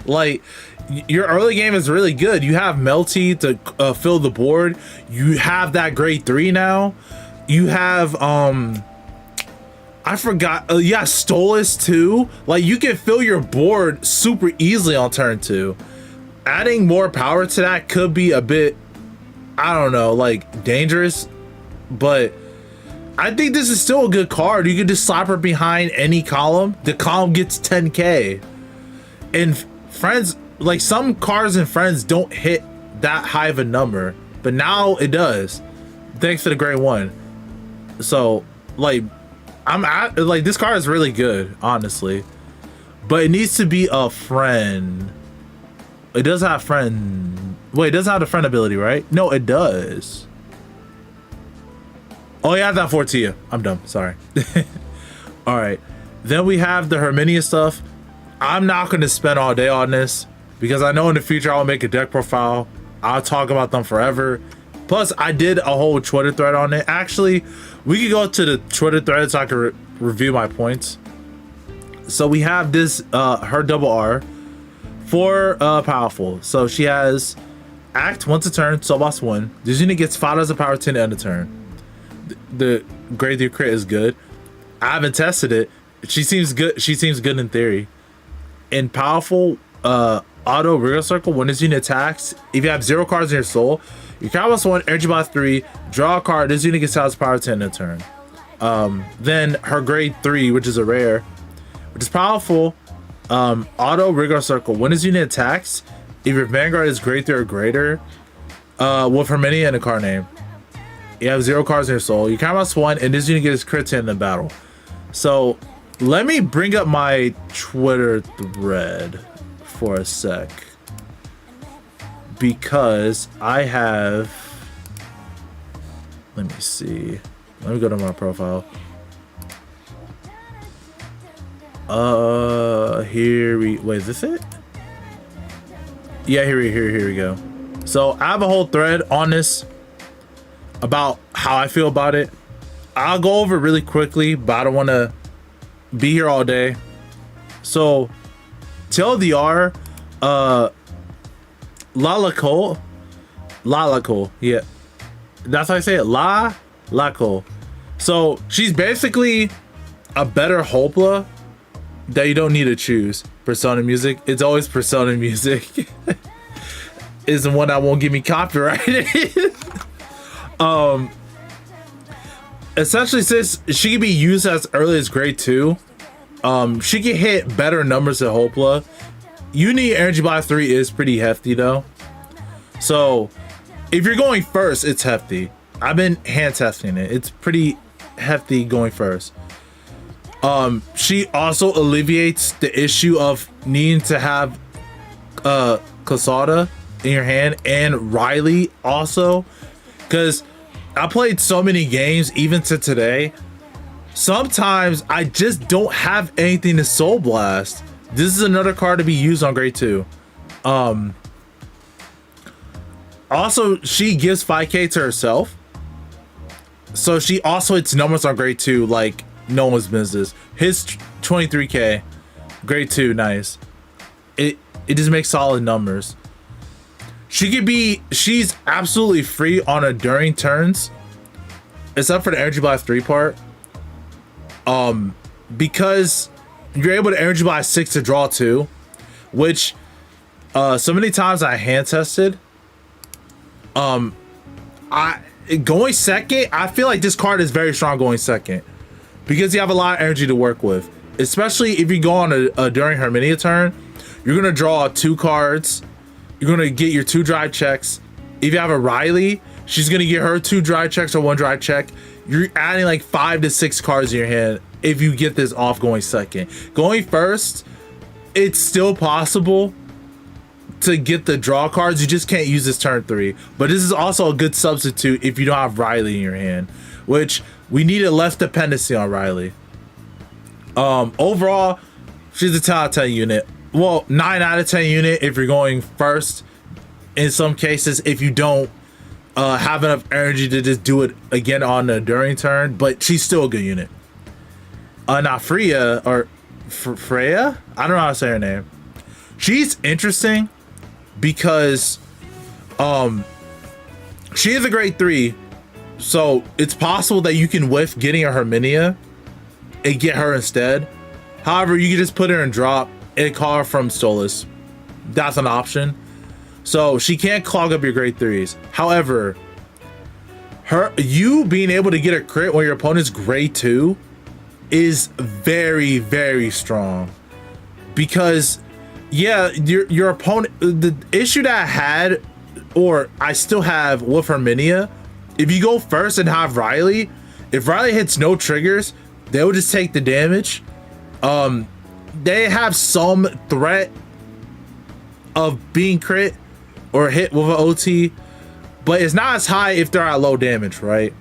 Like, your early game is really good. You have Melty to fill the board. You have that grade 3 now. You have I forgot. Yeah, Stolas too. Like, you can fill your board super easily on turn 2. Adding more power to that could be a bit, I don't know, like dangerous, but I think this is still a good card. You can just slap her behind any column. The column gets 10k. And friends, like some cards in friends don't hit that high of a number, but now it does, thanks to the grade 1. So like, like this card is really good, honestly, but it needs to be a friend. It does have friend. Wait, it doesn't have the friend ability, right? No, it does. Oh yeah, that Fortia. I'm dumb. Sorry. All right. Then we have the Herminia stuff. I'm not going to spend all day on this because I know in the future I'll make a deck profile. I'll talk about them forever. Plus, I did a whole Twitter thread on it. Actually, we could go to the Twitter thread so I can review my points. So we have this, her double R. 4 powerful. So she has act once a turn, soul boss 1. This unit gets 5 as a power 10 end of turn. The grade 3 crit is good. I haven't tested it. She seems good. She seems good in theory. In powerful, auto rigor circle, when this unit attacks, if you have 0 cards in your soul, you card boss 1, energy boss 3, draw a card. This unit gets 5 as power 10 end of turn. Then her grade 3, which is a rare, which is powerful. Auto rigor circle, when this unit attacks, if your Vanguard is grade 3 or greater, with Herminia in the card name, you have 0 cards in your soul, you count boss 1, and this unit gets crit 10 in the battle. So let me bring up my Twitter thread for a sec, because I have, let me see, let me go to my profile. Wait, is this it? Yeah, here we go. So I have a whole thread on this about how I feel about it. I'll go over it really quickly, but I don't want to be here all day. So TLDR, Lyrical, yeah, that's how I say it, Lyrical. So she's basically a better Hopla that you don't need to choose. Persona music, it's always Persona music. Is the one that won't give me copyrighted. Essentially, since she can be used as early as grade 2, she can hit better numbers than Hopla. Uni Energy Blast 3 is pretty hefty though. So if you're going first, it's hefty. I've been hand testing it. It's pretty hefty going first. She also alleviates the issue of needing to have Casada in your hand, and Riley also, because I played so many games even to today. Sometimes I just don't have anything to Soul Blast. This is another card to be used on grade 2. Also, she gives 5k to herself, so she also hits numbers on grade 2 like no one's business. His 23k, grade 2, nice. It just makes solid numbers. She's absolutely free on her during turns, except for the Energy Blast 3 part. Because you're able to Energy Blast 6 to draw 2, which so many times I hand tested. Going second, I feel like this card is very strong going second, because you have a lot of energy to work with, especially if you go on a during Herminia turn. You're gonna draw 2 cards. You're gonna get your 2 drive checks. If you have a Riley, she's gonna get her 2 drive checks or 1 drive check. You're adding like 5 to 6 cards in your hand if you get this off going second. Going first, it's still possible to get the draw cards. You just can't use this turn 3. But this is also a good substitute if you don't have Riley in your hand, which we needed less dependency on Riley. Overall, she's a 10 out of 10 unit. Well, 9 out of 10 unit if you're going first. In some cases, if you don't have enough energy to just do it again on the during turn, but she's still a good unit. Now Freya, or Freya? I don't know how to say her name. She's interesting because she is a grade 3, so it's possible that you can whiff getting a Herminia and get her instead. However, you can just put her in drop and call her from Stolas. That's an option. So she can't clog up your grade 3s. However, you being able to get a crit when your opponent's grade 2 is very, very strong. Because yeah, your opponent, the issue that I had, or I still have with Herminia, if you go first and have Riley, if Riley hits no triggers, they'll just take the damage. They have some threat of being crit or hit with an OT, but it's not as high if they're at low damage, right?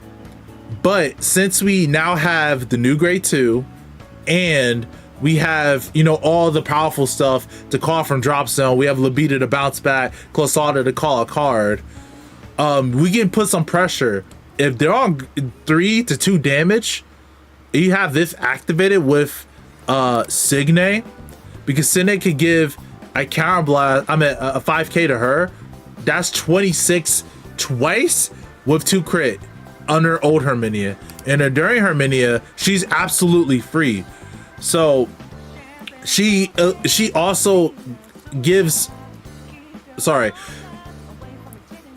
But since we now have the new grade 2 and we have, you know, all the powerful stuff to call from drop zone, we have Libido to bounce back, Closada to call a card, we can put some pressure. If they're on 3 to 2 damage, you have this activated with Signe, because Signe could give a counter blast, I mean a 5k to her. That's 26 twice with 2 crit under old Herminia, and during Herminia she's absolutely free. So she also gives, sorry,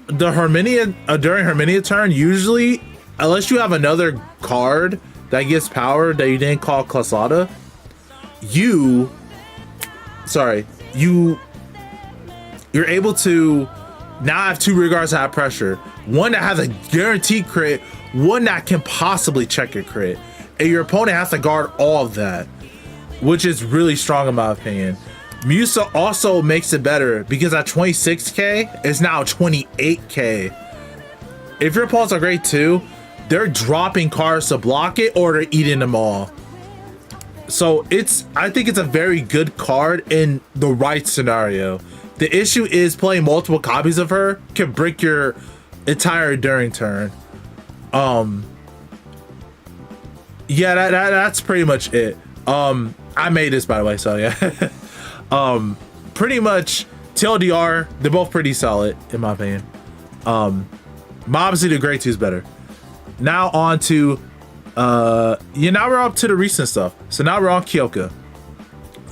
the Herminia during Herminia turn, usually unless you have another card that gets power that you didn't call Clasada, you're able to now have 2 regards that have pressure, one that has a guaranteed crit, one that can possibly check your crit, and your opponent has to guard all of that, which is really strong in my opinion. Musa also makes it better because at 26k it's now 28k. If your opponents are grade 2, they're dropping cards to block it or they're eating them all. So I think it's a very good card in the right scenario. The issue is playing multiple copies of her can break your entire enduring turn. Yeah, that's pretty much it. I made this, by the way, so yeah. Pretty much TLDR, they're both pretty solid in my opinion. Obviously the grade 2 is better. Now on to now we're up to the recent stuff. So now we're on Kyoka.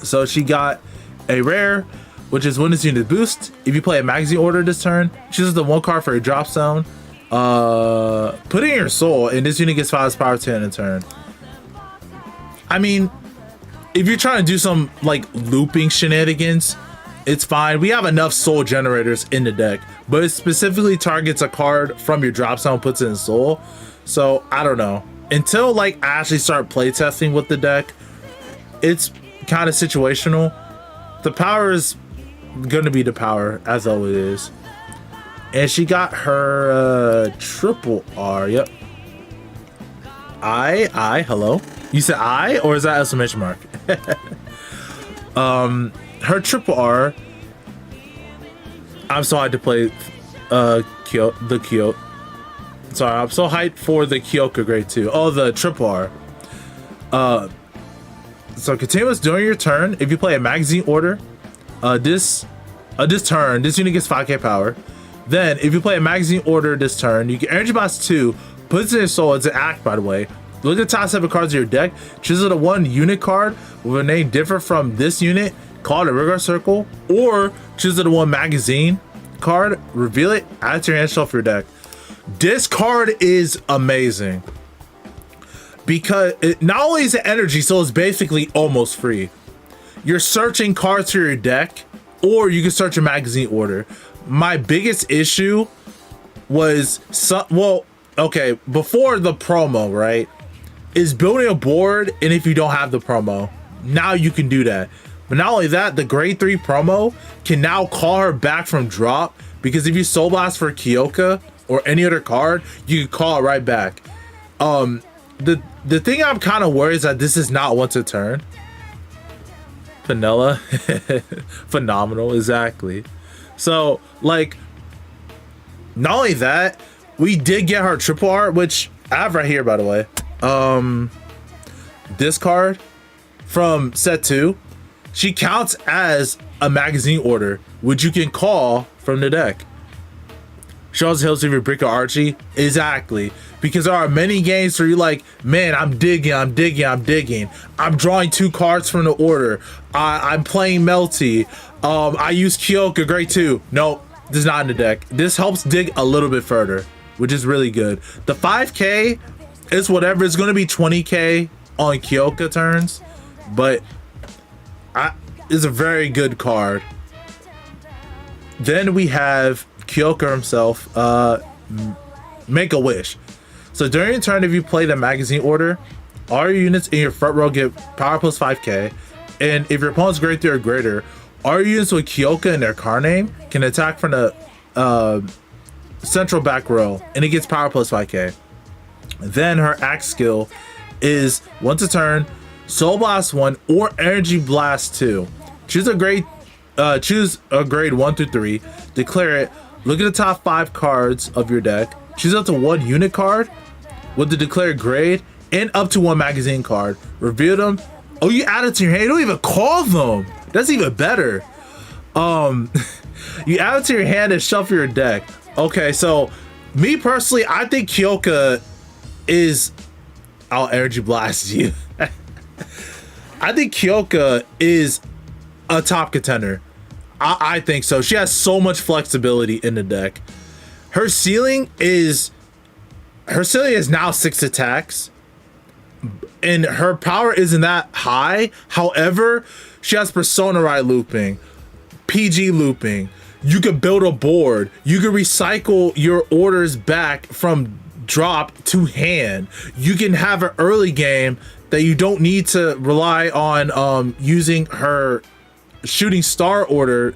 So she got a rare, which is when this unit boost. If you play a magazine order this turn, choose the 1 card for a drop zone. Put in your soul, and this unit gets 5 power 10 in a turn. I mean, if you're trying to do some like looping shenanigans, it's fine. We have enough soul generators in the deck, but it specifically targets a card from your drop zone, puts it in soul. So I don't know. Until like I actually start playtesting with the deck, it's kind of situational. The power is gonna be the power as always is. And she got her triple R. Yep. Hello. You said I, or is that exclamation mark? Her triple R. I'm so hyped to play Kyoto. Sorry, I'm so hyped for the Kyoka grade 2. Oh, the triple R. So continuous during your turn. If you play a magazine order, this turn, this unit gets 5k power. Then if you play a magazine order this turn, you get energy blast 2, puts it in your soul. It's an act, by the way. Look at the top 7 cards of your deck. Choose the 1 unit card with a name different from this unit, call it a rigor circle, or choose the 1 magazine card, reveal it, add it to your hand shelf of your deck. This card is amazing because it not only is it energy, so it's basically almost free. You're searching cards for your deck, or you can search a magazine order. My biggest issue was before the promo, right, is building a board, and if you don't have the promo, now you can do that. But not only that, the grade 3 promo can now call her back from drop, because if you soul blast for Kyoka or any other card, you can call it right back. The thing I'm kind of worried is that this is not once a turn. Vanilla. Phenomenal, exactly. So like, not only that, we did get her triple art, which I have right here, by the way. This card from set 2, she counts as a magazine order, which you can call from the deck. She also helps if you break an Archie. Exactly. Because there are many games where you're like, man, I'm digging. I'm drawing 2 cards from the order. I'm playing Melty. I use Kyoka, great too. Nope, this is not in the deck. This helps dig a little bit further, which is really good. The 5k is whatever. It's going to be 20k on Kyoka turns, but it's a very good card. Then we have Kyoka himself, Make a Wish. So during your turn, if you play the magazine order, all your units in your front row get power plus 5k, and if your opponent's grade 3 or greater, all your units with Kyoka in their card name can attack from the central back row, and it gets power plus 5k. Then her axe skill is once a turn, Soul Blast 1 or Energy Blast 2. Choose a grade 1 through 3, declare it, look at the top 5 cards of your deck, choose up to 1 unit card with the declared grade and up to 1 magazine card, reveal them. Oh, you add it to your hand, you don't even call them. That's even better. You add it to your hand and shuffle your deck. Okay, so me personally, I think Kyoka is, I'll Energy Blast you. I think Kyoka is a top contender. I think so. She has so much flexibility in the deck. Her ceiling is now 6 attacks, and her power isn't that high. However, she has Persona Ride looping, PG looping. You could build a board. You could recycle your orders back from drop to hand. You can have an early game that you don't need to rely on using her shooting star order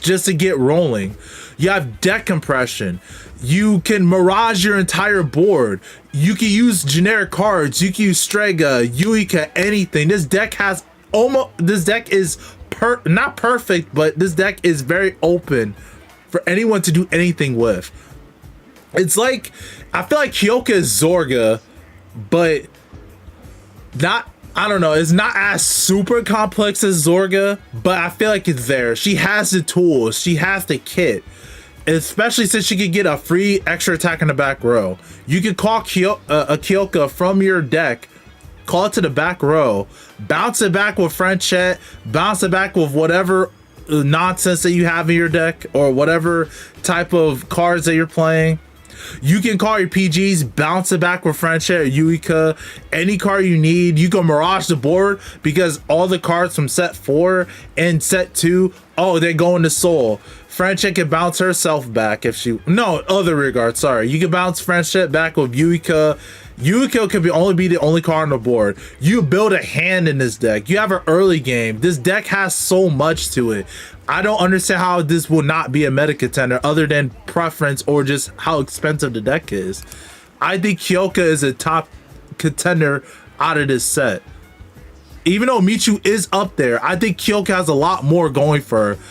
just to get rolling. You have deck compression. You can mirage your entire board. You can use generic cards. You can use Strega, Yuika, anything. This deck is not perfect, but this deck is very open for anyone to do anything with. It's like, I feel like Kyoka is Zorga, but not, I don't know, it's not as super complex as Zorga, but I feel like it's there. She has the tools, she has the kit, especially since she could get a free extra attack in the back row. You could call a Kyoka from your deck, call it to the back row, bounce it back with Frenchette, bounce it back with whatever nonsense that you have in your deck, or whatever type of cards that you're playing. You can call your PGs, bounce it back with Frenchette, Yuika, any card you need. You can mirage the board because all the cards from set 4 and set 2, oh, they go into Soul. Frenchette can bounce herself back if she, no, other regard, sorry. You can bounce Frenchette back with Yuika. Yuika could only be the only card on the board. You build a hand in this deck. You have an early game. This deck has so much to it. I don't understand how this will not be a meta contender other than preference or just how expensive the deck is. I think Kyoka is a top contender out of this set. Even though Michu is up there, I think Kyoka has a lot more going for her.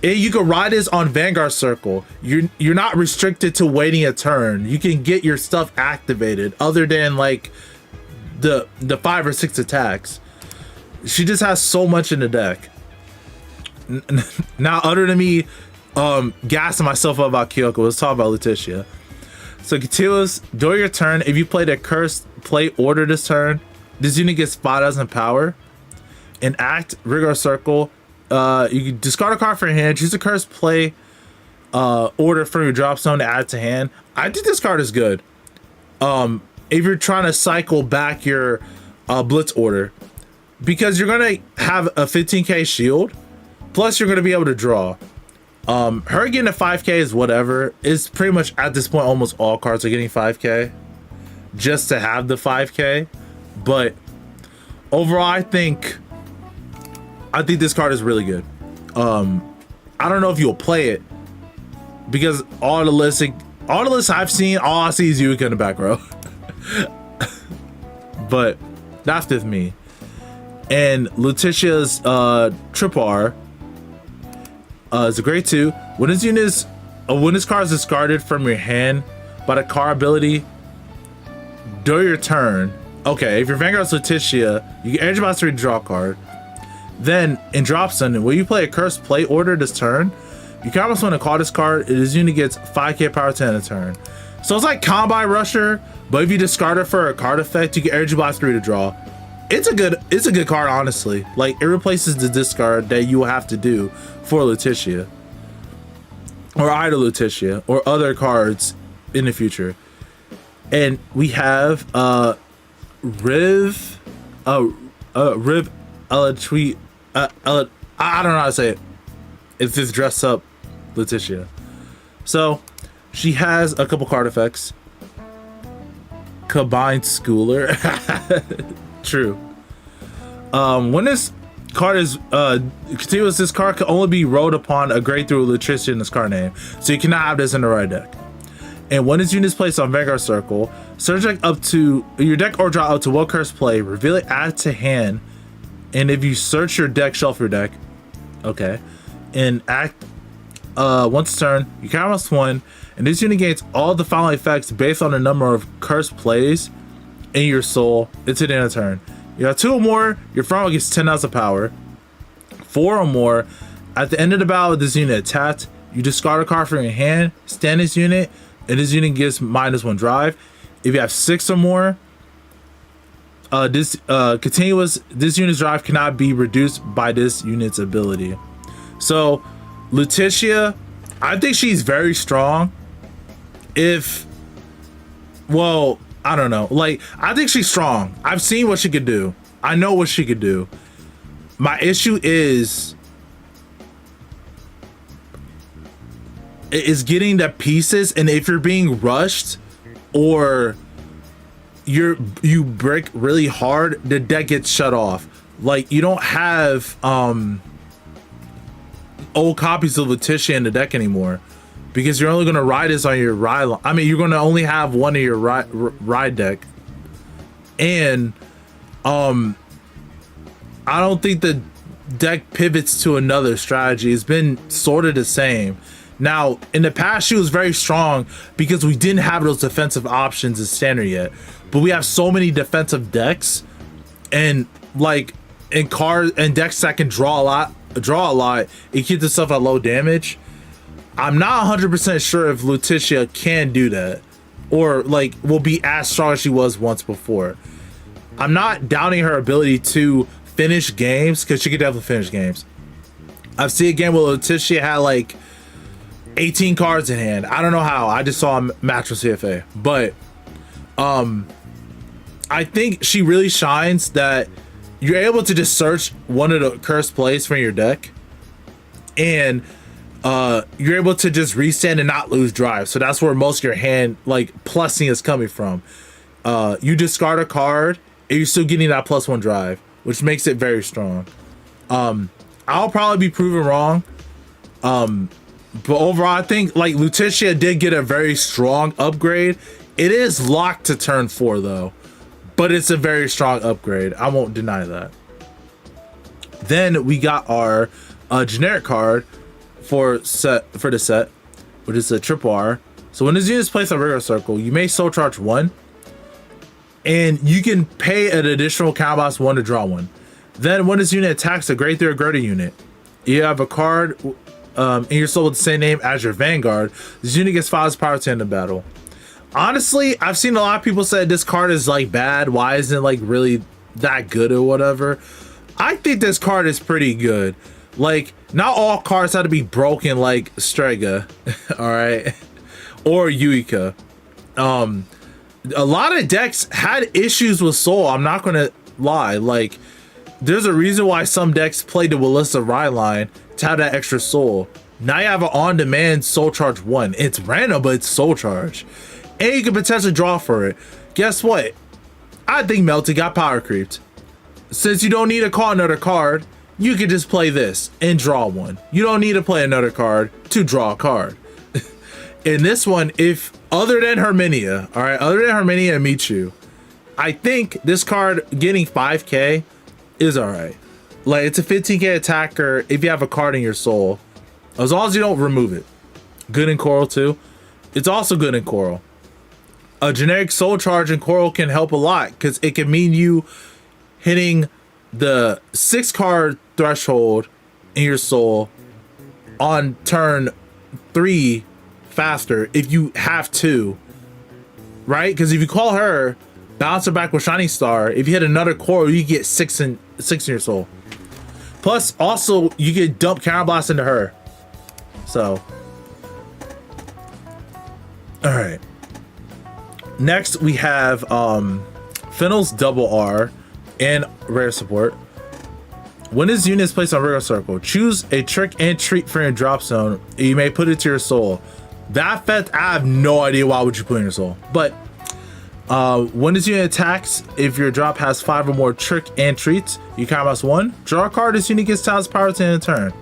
And you can ride this on Vanguard Circle. You're not restricted to waiting a turn. You can get your stuff activated other than like the 5 or 6 attacks. She just has so much in the deck. Now, other than me gassing myself up about Kyoka, let's talk about Letitia. So continuous, during your turn, if you played a cursed play order this turn, this unit gets 5,000 power. In Act, Rigor Circle, you can discard a card from your hand, choose a cursed play order from your drop zone to add to hand. I think this card is good. If you're trying to cycle back your blitz order, because you're gonna have a 15k shield, plus you're gonna be able to draw. Her getting a 5k is whatever. It's pretty much at this point almost all cards are getting 5k just to have the 5k. But overall, I think this card is really good. I don't know if you'll play it because all the lists I've seen, all I see is Yuika in the back row. But that's just me. And Letitia's Triple R is a grade 2. When this card is discarded from your hand by the card ability during your turn. Okay, if your Vanguard's Letitia, you can Energy Blast 3 to draw a card. Then in drop sudden, when you play a cursed play order this turn, you can almost want to call this card. This unit gets 5k power 10 a turn. So it's like Combine Rusher, but if you discard it for a card effect, you get energy blast 3 to draw. It's a good card, honestly. Like, it replaces the discard that you will have to do for Letitia, or either Letitia or other cards in the future. And we have Riv Elatweet. I don't know how to say it. It's this dress up Letitia. So she has a couple card effects. Combined Schooler. True. When this card is continuous, this card can only be rolled upon a grade through Letitia in this card name. So you cannot have this in the right deck. And when this unit is placed on Vanguard Circle, search deck up to your deck or draw up to one cursed play, reveal it, add to hand, and if you search your deck, shelf your deck. Okay. And act once a turn, you can almost one, and this unit gains all the following effects based on the number of cursed plays in your soul into the end of turn. You have 2 or more, your front row gets 10,000 power. 4 or more, at the end of the battle with this unit attacked, you discard a card from your hand, stand this unit, and this unit gets -1 drive. If you have 6 or more, this unit's drive cannot be reduced by this unit's ability. So Letitia, I think she's very strong. Well, I don't know. Like, I think she's strong. I've seen what she could do. I know what she could do. My issue is getting the pieces, and if you're being rushed or you break really hard, the deck gets shut off. Like, you don't have old copies of Letitia in the deck anymore, because you're only going to ride this on your ride line. I mean, you're going to only have one of your ride deck. And I don't think the deck pivots to another strategy. It's been sort of the same. Now, in the past, she was very strong because we didn't have those defensive options as standard yet. But we have so many defensive decks, and like in cards and decks that can draw a lot, it keeps itself at low damage. I'm not 100% sure if Letitia can do that, or like will be as strong as she was once before. I'm not doubting her ability to finish games, because she could definitely finish games. I've seen a game where Letitia had like 18 cards in hand. I don't know how. I just saw a match with CFA, but I think she really shines that you're able to just search one of the cursed plays from your deck, and you're able to just restand and not lose drive. So that's where most of your hand like plussing is coming from. You discard a card and you're still getting that +1 drive, which makes it very strong. I'll probably be proven wrong. But overall, I think like Letitia did get a very strong upgrade. It is locked to turn 4 though, but it's a very strong upgrade. I won't deny that. Then we got our generic card for the set, which is a triple R. So when this unit is placed on Rigor Circle, you may soul charge 1, and you can pay an additional counterblast 1 to draw 1. Then when this unit attacks a grade 3 or greater unit, you have a card in your soul with the same name as your Vanguard. This unit gets 5 power 10 in battle. Honestly, I've seen a lot of people say this card is like bad. Why isn't it like really that good or whatever? I think this card is pretty good. Like, not all cards have to be broken like Strega, all right, or Yuika. A lot of decks had issues with soul. I'm not gonna lie. Like, there's a reason why some decks play the Willissa ride line to have that extra soul. Now you have an on-demand soul charge 1. It's random, but it's soul charge, and you can potentially draw for it. Guess what? I think Melty got power creeped. Since you don't need to call another card, you can just play this and draw 1. You don't need to play another card to draw a card. In this one, if other than Herminia, all right, other than Herminia and Michu, I think this card getting 5k is all right. Like, it's a 15k attacker if you have a card in your soul, as long as you don't remove it. Good in Coral too. It's also good in Coral. A generic soul charge in Coral can help a lot, because it can mean you hitting the 6-card threshold in your soul on turn 3 faster if you have 2, right? Because if you call her, bounce her back with Shining Star, if you hit another core, you get 6 in your soul. Plus, also, you get dump Counter Blast into her. So, all right. Next, we have Fennel's Double R and rare support. When this unit is placed on Rigor Circle, choose a trick and treat for your drop zone. You may put it to your soul. That effect, I have no idea why would you put in your soul. But when this unit attacks, if your drop has 5 or more trick and treats, you combat 1. Draw a card. This unit gets Tal's power to end a turn.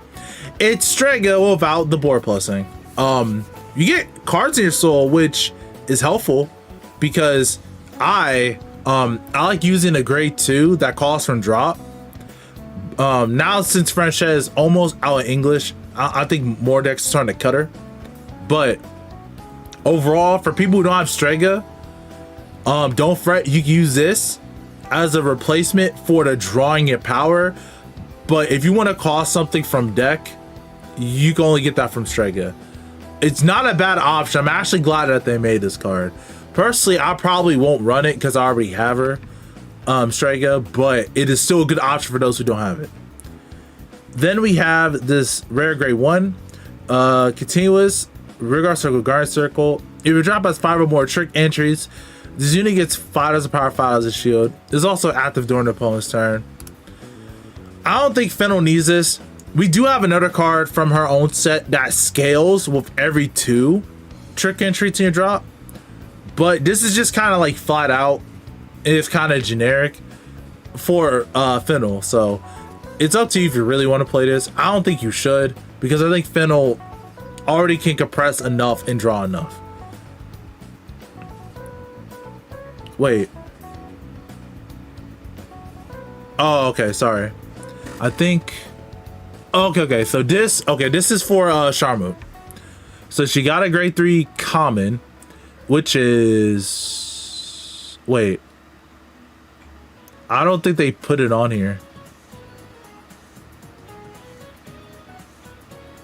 It's Strega without the board plussing. You get cards in your soul, which is helpful because I like using a grade 2 that calls from drop. Now since French is almost out of English, I think more decks are starting to cut her. But overall, for people who don't have Strega, don't fret. You can use this as a replacement for the drawing your power. But if you want to call something from deck, you can only get that from Strega. It's not a bad option. I'm actually glad that they made this card. Personally, I probably won't run it because I already have her. Strega, but it is still a good option for those who don't have it. Then we have this rare grade 1, continuous Rigor Circle, Guard Circle. If your drop has 5 or more trick entries, this unit gets 5 as a power, 5 as a shield. It's also active during the opponent's turn. I don't think Fennel needs this. We do have another card from her own set that scales with every 2 trick entry to your drop, but this is just kind of like flat out. It's kind of generic for Fennel, so it's up to you if you really want to play this. I don't think you should because I think Fennel already can compress enough and draw enough. Wait. Oh, okay, sorry. I think. Okay. So this is for Charmut. So she got a grade 3 common, which is. Wait. I don't think they put it on here.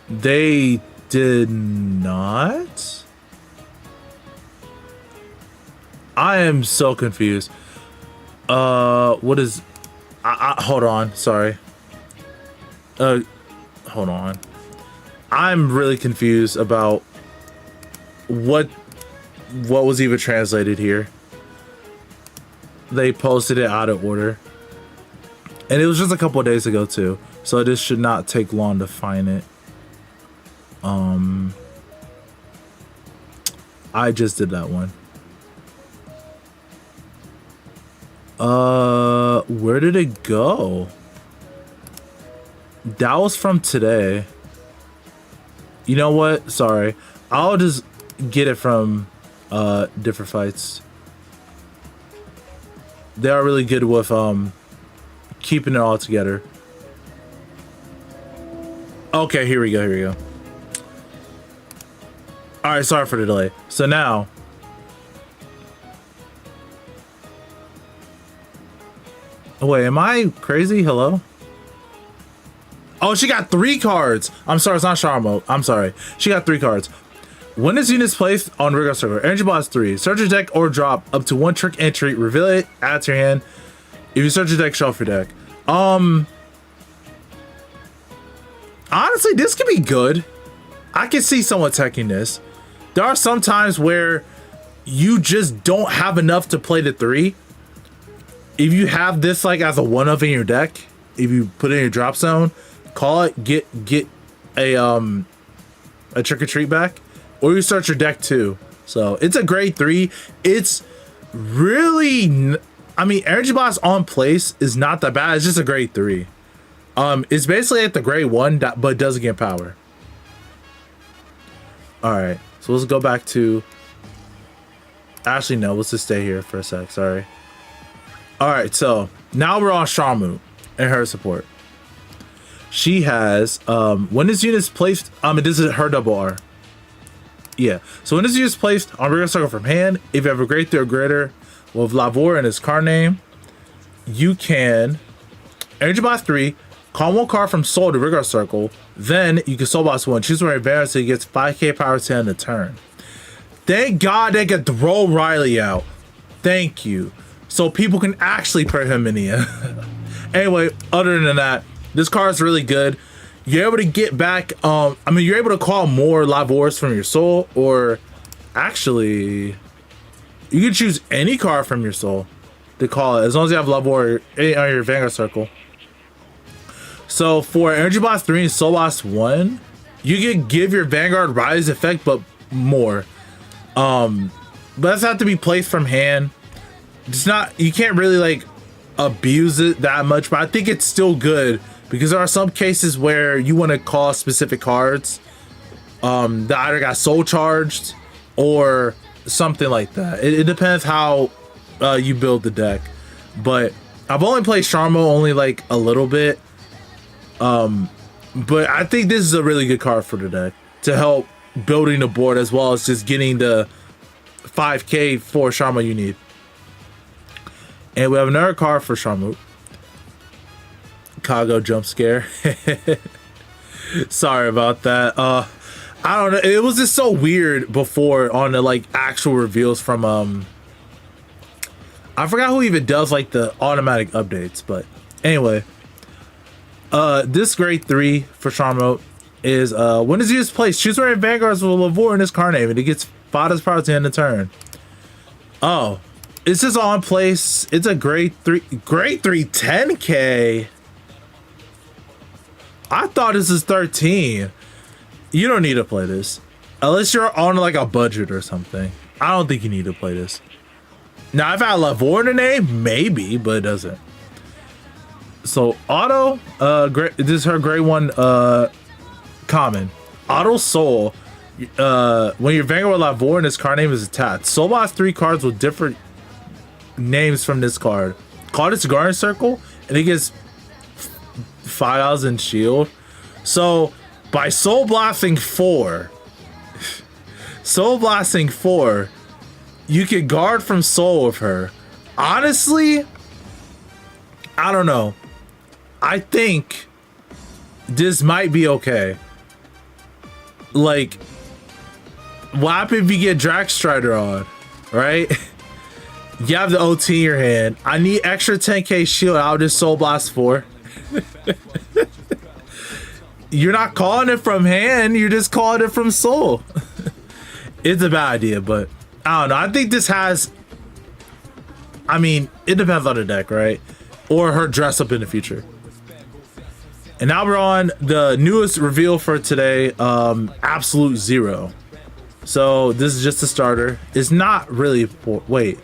They did not? I am so confused. What is... hold on, sorry. Hold on. I'm really confused about what was even translated here. They posted it out of order. And it was just a couple of days ago too. So this should not take long to find it. I just did that one. Where did it go? That was from today. You know what? Sorry. I'll just get it from different fights. They are really good with keeping it all together. Okay, here we go. All right, sorry for the delay. So now, wait, am I crazy? Hello? Oh, she got 3 cards. I'm sorry, it's not Charmo. I'm sorry. She got 3 cards. When this unit is placed on Rigor Circle, energy ball is 3. Search your deck or drop up to 1 trick entry, reveal it, add it to your hand. If you search your deck, shuffle your deck. Honestly, this could be good. I can see someone teching this. There are some times where you just don't have enough to play the 3. If you have this like as a 1-of in your deck, if you put it in your drop zone, call it, get a trick or treat back, or you search your deck too. So it's a grade 3. It's really, I mean, energy blast on place is not that bad. It's just a grade 3. It's basically at the grade 1, but doesn't get power. All right, so let's go back to. Actually, no. Let's just stay here for a sec. Sorry. All right, so now we're on Charmu and her support. She has when this unit is placed. This is her double R. Yeah. So when this unit is placed on Rigor Circle from hand, if you have a grade 3 or greater with Lavore in his card name, you can Energy Blast 3, call one card from Soul to Rigor Circle. Then you can Soul Blast 1. Choose one advantage so he gets 5k power to end the turn. Thank God they can throw Riley out. Thank you. So people can actually put him in the end. Anyway, other than that, this card is really good. You're able to get back, I mean, you're able to call more Lavors from your Soul, or actually, you can choose any card from your Soul to call it, as long as you have Lavor on your Vanguard Circle. So for Energy Blast 3 and Soul Blast 1, you can give your Vanguard Rise effect, but more. But that's have to be placed from hand. It's not, you can't really like abuse it that much, but I think it's still good because there are some cases where you want to call specific cards that either got soul charged or something like that. It depends how you build the deck. But I've only played Sharmo only like a little bit. But I think this is a really good card for the deck to help building the board as well as just getting the 5k for Sharmo you need. And we have another card for Sharmu. Kago jump scare. Sorry about that. I don't know. It was just so weird before on the like actual reveals from I forgot who even does like the automatic updates, but anyway. This grade 3 for Sharmo is when is used placed, choose where Vanguards with Lavor in his card name and it gets 5 power to end the turn. Oh. It's just on place. It's a grade 3 10k. I thought this is 13. You don't need to play this unless you're on like a budget or something. I don't think you need to play this. Now, if I had Lavor in the name, maybe, but it doesn't. So auto, this is her grade 1 common. Auto Soul. When your Vanguard with Lavor in his card name is attached. Soul Blast 3 cards with different names from this card. Call this Guardian Circle and it gets $5,000 shield. So by Soul Blasting 4, you can guard from Soul with her. Honestly, I don't know. I think this might be okay. Like, what happens if you get Drax Strider on, right? You have the OT in your hand. I need extra 10k shield. I'll just Soul Blast 4. You're not calling it from hand. You're just calling it from Soul. It's a bad idea, but I don't know. I think this has... I mean, it depends on the deck, right? Or her dress up in the future. And now we're on the newest reveal for today, Absolute Zero. So this is just a starter. It's not really... Wait.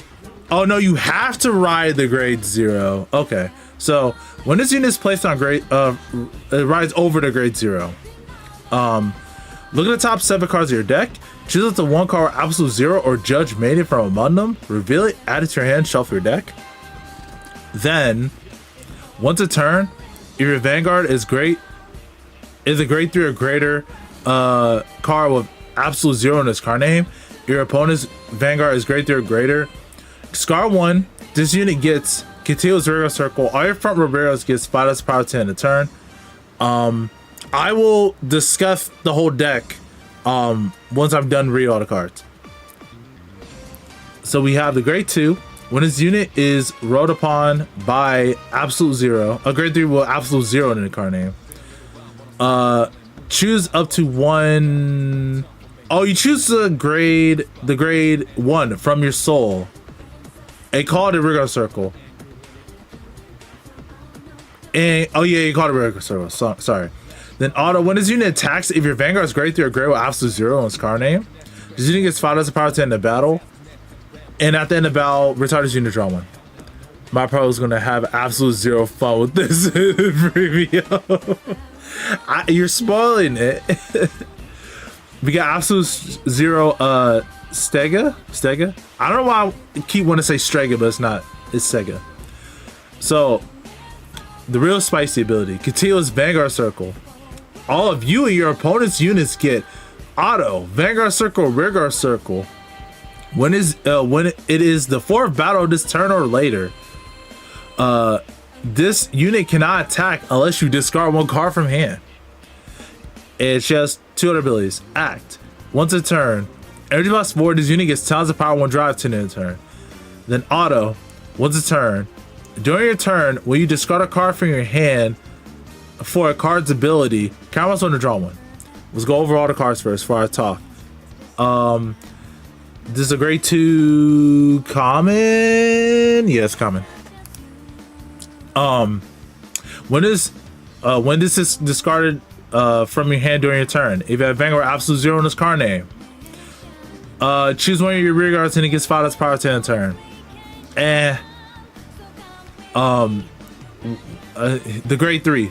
Oh no, you have to ride the grade 0. Okay, so when this unit is placed on grade, it rides over the grade 0. Look at the top 7 cards of your deck. Choose up to 1 card Absolute Zero or Judge Maiden from among them. Reveal it, add it to your hand, shuffle your deck. Then, once a turn, if your Vanguard is a grade 3 or greater card with Absolute Zero in its card name, your opponent's Vanguard is grade 3 or greater. Scar 1, this unit gets continuous Rigor Circle. All your front Riberos gets 5 power to end the turn. I will discuss the whole deck once I'm done reading all the cards. So we have the grade 2. When this unit is rolled upon by Absolute Zero, a grade 3 with Absolute Zero in the card name. Choose up to 1. Oh, you choose the grade 1 from your Soul. And call it a Rigor Circle. And oh yeah, you call it a Rigor Circle. Sorry. Then auto, when this unit attacks, if your Vanguard is grade 3 or greater with Absolute Zero on its card name, this unit gets 5 power to end the battle. And at the end of the battle, retard this unit, draw 1. My pro is gonna have absolute zero fun with this preview. You're spoiling it. We got absolute zero Stega. I don't know why I keep wanting to say Strega, but it's not. It's Sega. So the real spicy ability, continuous Vanguard Circle. All of you and your opponent's units get auto Vanguard Circle, Rigor Circle. When it is the 4th battle of this turn or later, This unit cannot attack unless you discard one card from hand. It's just 2 other abilities. Act. Once a turn, energy plus 4, this unit gets tons of power 1 drive to end a turn. Then auto. Once a turn, during your turn, when you discard a card from your hand for a card's ability, count plus 1 to draw 1. Let's go over all the cards first before I talk. This is a grade 2 common. Yes, common. When this is discarded from your hand during your turn, if you have Vanguard Absolute Zero in this card name, choose one of your rear guards and it gets 5 as power to end turn. The grade 3.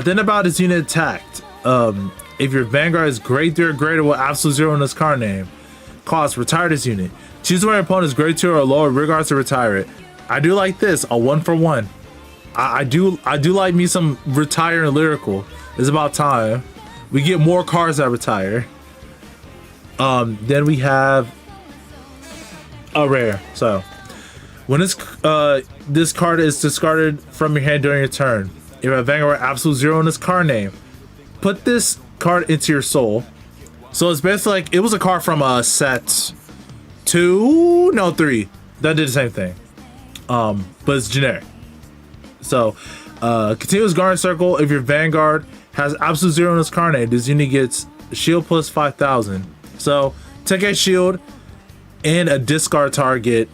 Then about this unit attacked. If your Vanguard is grade 3 or greater with Absolute Zero in this card name, cost, retire this unit. Choose one of your opponent's grade 2 or lower rear guards to retire it. I do like this, a 1-for-1. I do like me some retire and Lyrical. It's about time. We get more cards that retire. Then we have a rare. So when this card is discarded from your hand during your turn, if you have Vanguard Absolute Zero in this card name, put this card into your soul. So it's basically like, it was a card from set 3 that did the same thing, but it's generic. So continuous guard circle. If your Vanguard has Absolute Zero in its card name, this unit gets shield plus 5,000. So take a shield and a discard target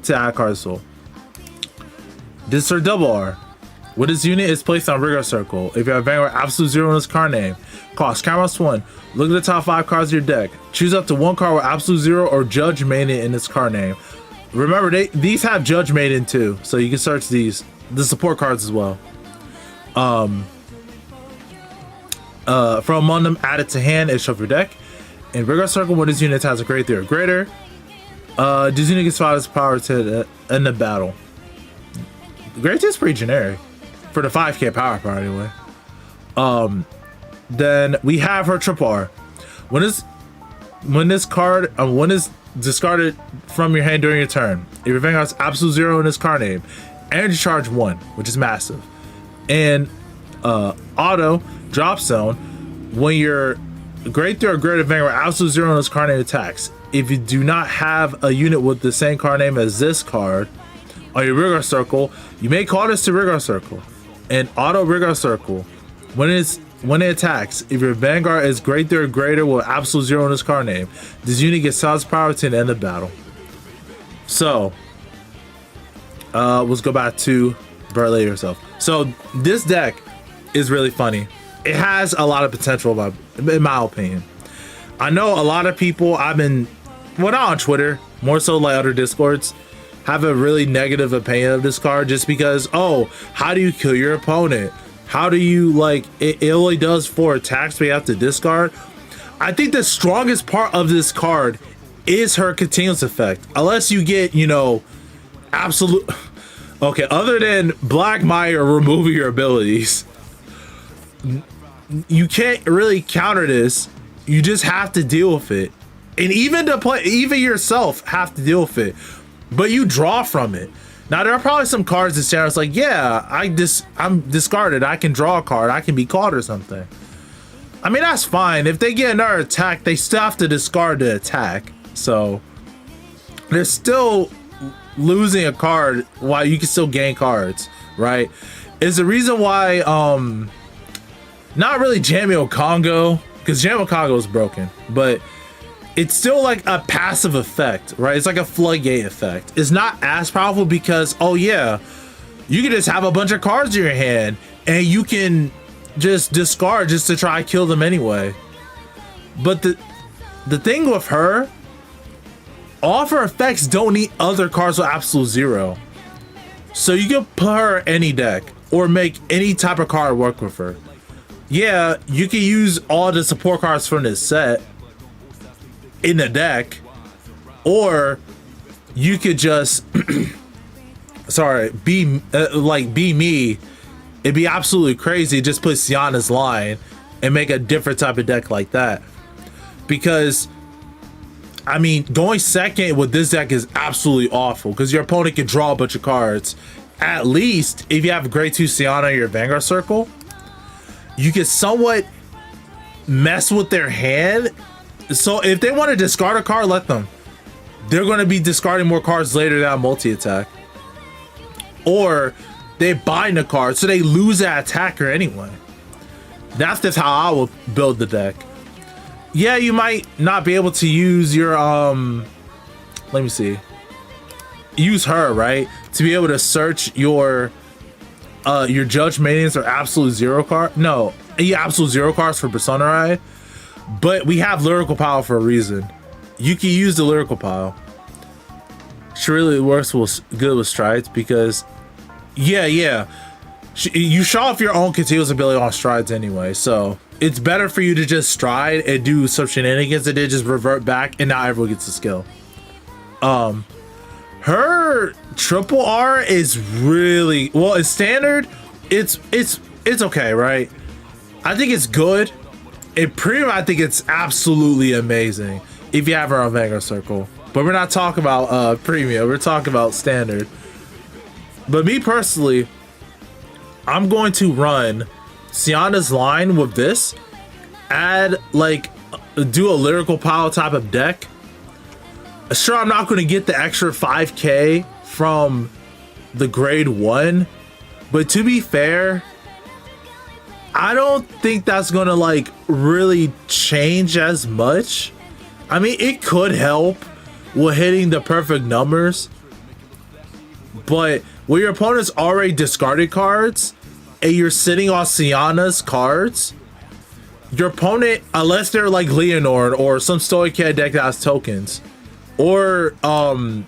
to add card soul. This is our double R. When this unit is placed on rigor circle, if you have Vanguard Absolute Zero in its card name, cost count plus 1. Look at the top 5 cards of your deck. Choose up to 1 card with Absolute Zero or Judge Maiden in its card name. Remember, these have Judge Maiden too, so you can search these. The support cards as well. From among them, add it to hand and shuffle your deck. In rigor circle, when this unit has a grade 3 or greater, this unit gets 5 as power to end the battle. Grade 2 is pretty generic for the 5k power anyway. Then we have her triple R. When is discarded from your hand during your turn, if your Vanguard has Absolute Zero in its card name, energy charge 1, which is massive, and auto drop zone. When your grade 3 or greater Vanguard Absolute Zero in its card name attacks, if you do not have a unit with the same card name as this card on your rigor circle, you may call this to rigor circle. And auto rigor circle, when it attacks, if your Vanguard is grade 3 or greater with Absolute Zero in its card name, this unit gets size power to the end of battle. So let's go back to Barley yourself. So this deck is really funny. It has a lot of potential, in my opinion. I know a lot of people, not on Twitter, more so like other Discords, have a really negative opinion of this card just because, oh, how do you kill your opponent? How do you, like, it only does 4 attacks, but you have to discard. I think the strongest part of this card is her continuous effect. Unless you get, absolute... Okay, other than Black Mire removing your abilities, you can't really counter this. You just have to deal with it. And even yourself have to deal with it. But you draw from it. Now, there are probably some cards that sound like, yeah, I'm discarded. I can draw a card. I can be caught or something. I mean, that's fine. If they get another attack, they still have to discard the attack. So, they're still losing a card while you can still gain cards, right? It's the reason why, not really Jamio Congo, because Jamio Congo is broken, but it's still like a passive effect, right? It's like a floodgate effect. It's not as powerful because, oh yeah, you can just have a bunch of cards in your hand and you can just discard just to try to kill them anyway. But the thing with her, all of her effects don't need other cards with Absolute Zero. So you can put her in any deck or make any type of card work with her. Yeah, you can use all the support cards from this set in the deck, or you could just be me. It'd be absolutely crazy. Just put Sienna's line and make a different type of deck like that. Because I mean, going second with this deck is absolutely awful because your opponent can draw a bunch of cards at least if you have grade 2 Sienna in your Vanguard circle, you can somewhat mess with their hand. So if they want to discard a card, let them. They're going to be discarding more cards later that multi-attack. Or they bind a card, so they lose that attacker anyway. That's just how I will build the deck. Yeah, you might not be able to use your, let me see. Use her, right? To be able to search your Judge Maidens or Absolute Zero card. No, yeah, Absolute Zero cards for Persona Ride. But we have Lyrical Pile for a reason. You can use the Lyrical Pile. She really works good with Strides because, yeah. You show off your own continuous ability on Strides anyway, so it's better for you to just stride and do some shenanigans and then just revert back, and now everyone gets a skill. Her triple R is really well. It's standard. It's okay, right? I think it's good. In premium, I think it's absolutely amazing if you have her on Vanguard Circle. But we're not talking about premium. We're talking about standard. But me personally, I'm going to run Sienna's line with this. Add like do a Lyrical Pile type of deck. Sure, I'm not going to get the extra 5k from the grade 1, but to be fair, I don't think that's going to like really change as much. I mean, it could help with hitting the perfect numbers, but when your opponent's already discarded cards and you're sitting on Sienna's cards, your opponent, unless they're like Leonore or some Stoic Cat deck that has tokens, or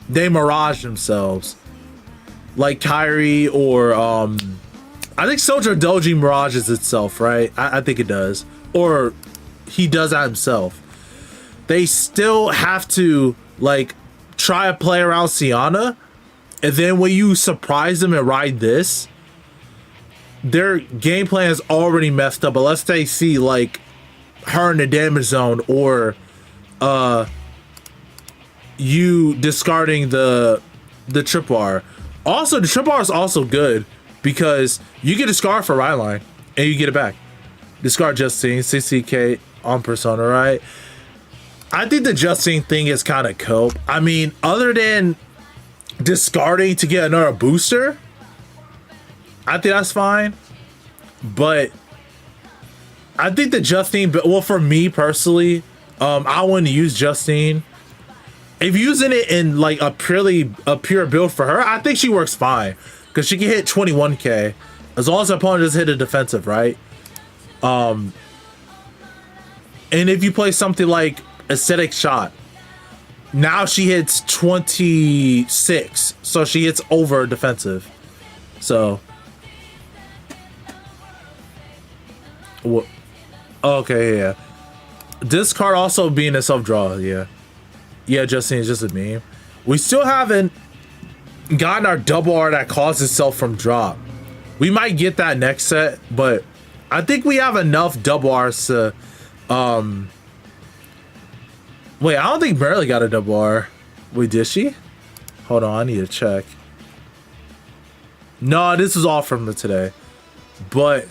they Mirage themselves, like Kyrie, or I think Soldier Doji Mirages itself, right? I think it does, or he does that himself. They still have to like try to play around Sienna, and then when you surprise them and ride this, their game plan is already messed up unless they see like her in the damage zone, or you discarding the triple R. Also, the triple R is also good because you can discard for Ride Line and you get it back. Discard Justine, 60k on Persona, right? I think the Justine thing is kind of cope. I mean, other than discarding to get another booster, I think that's fine. But I think the Justine, well, for me personally, I wouldn't use Justine. If using it in like a pure build for her, I think she works fine because she can hit 21k as long as her opponent just hit a defensive, right? And if you play something like Aesthetic Shot, now she hits 26, so she hits over defensive. So, what? Okay, yeah. This card also being a self draw, yeah. Yeah, Justine is just a meme. We still haven't gotten our double R that calls itself from drop. We might get that next set, but I think we have enough double R's to wait, I don't think Barely got a double R. Wait, did she? Hold on, I need to check. No, this is all from today. But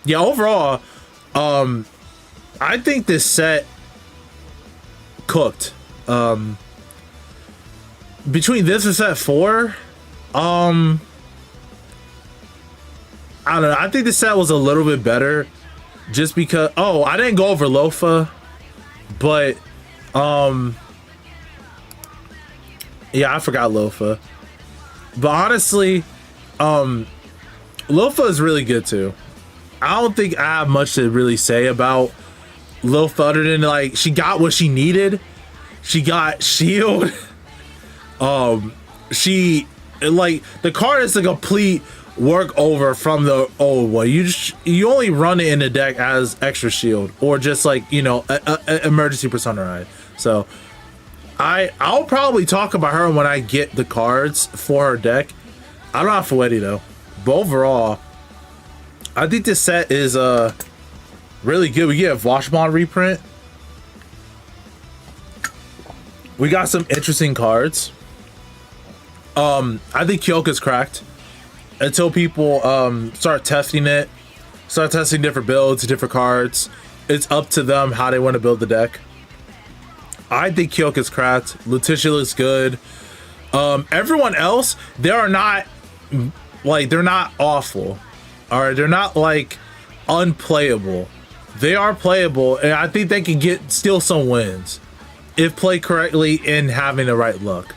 yeah, overall, I think this set cooked. Between this and set 4, I don't know. I think the set was a little bit better just because, oh, I didn't go over Lofa, but yeah, I forgot Lofa. But honestly, Lofa is really good too. I don't think I have much to really say about Lofa other than like she got what she needed. She got shield. She like the card is a complete work over from the old one. You only run it in the deck as extra shield or just like, you know, a emergency Persona Ride. So I'll probably talk about her when I get the cards for her deck. I don't have Fuetti though, but overall I think this set is really good. We get a Vashbon reprint. We got some interesting cards. I think Kyoka's cracked. until people start testing it, start testing different builds, different cards. It's up to them how they want to build the deck. I think Kyoka's cracked. Letitia looks good. Everyone else, they are not like, they're not awful. All right, they're not like unplayable. They are playable, and I think they can get still some wins if played correctly and having the right luck.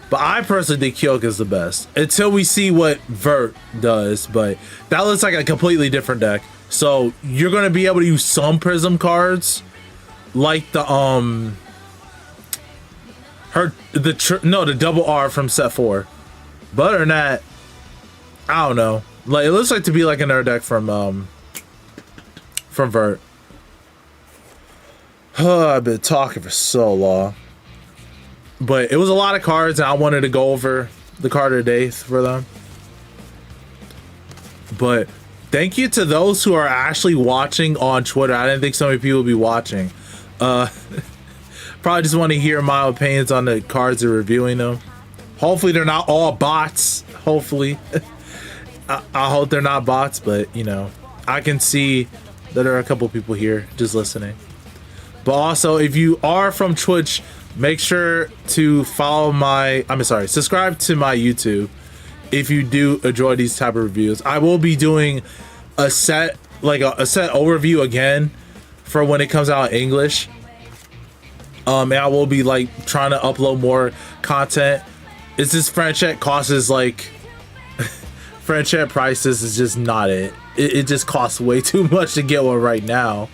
But I personally think Kyoka is the best until we see what Vert does. But that looks like a completely different deck. So you're gonna be able to use some Prism cards, like the the double R from set 4. But other than that, I don't know. Like, it looks like to be like another deck from Vert. I've been talking for so long, but it was a lot of cards, and I wanted to go over the card of the day for them. But thank you to those who are actually watching on Twitter. I didn't think so many people would be watching. Probably just want to hear my opinions on the cards and reviewing them. Hopefully they're not all bots. Hopefully. I hope they're not bots, but you know, I can see that there are a couple people here just listening. But also, if you are from Twitch, make sure to follow subscribe to my YouTube if you do enjoy these type of reviews. I will be doing a set overview again for when it comes out in English. And I will be like trying to upload more content. It's just French chat costs like French chat prices is just not it. It just costs way too much to get one right now.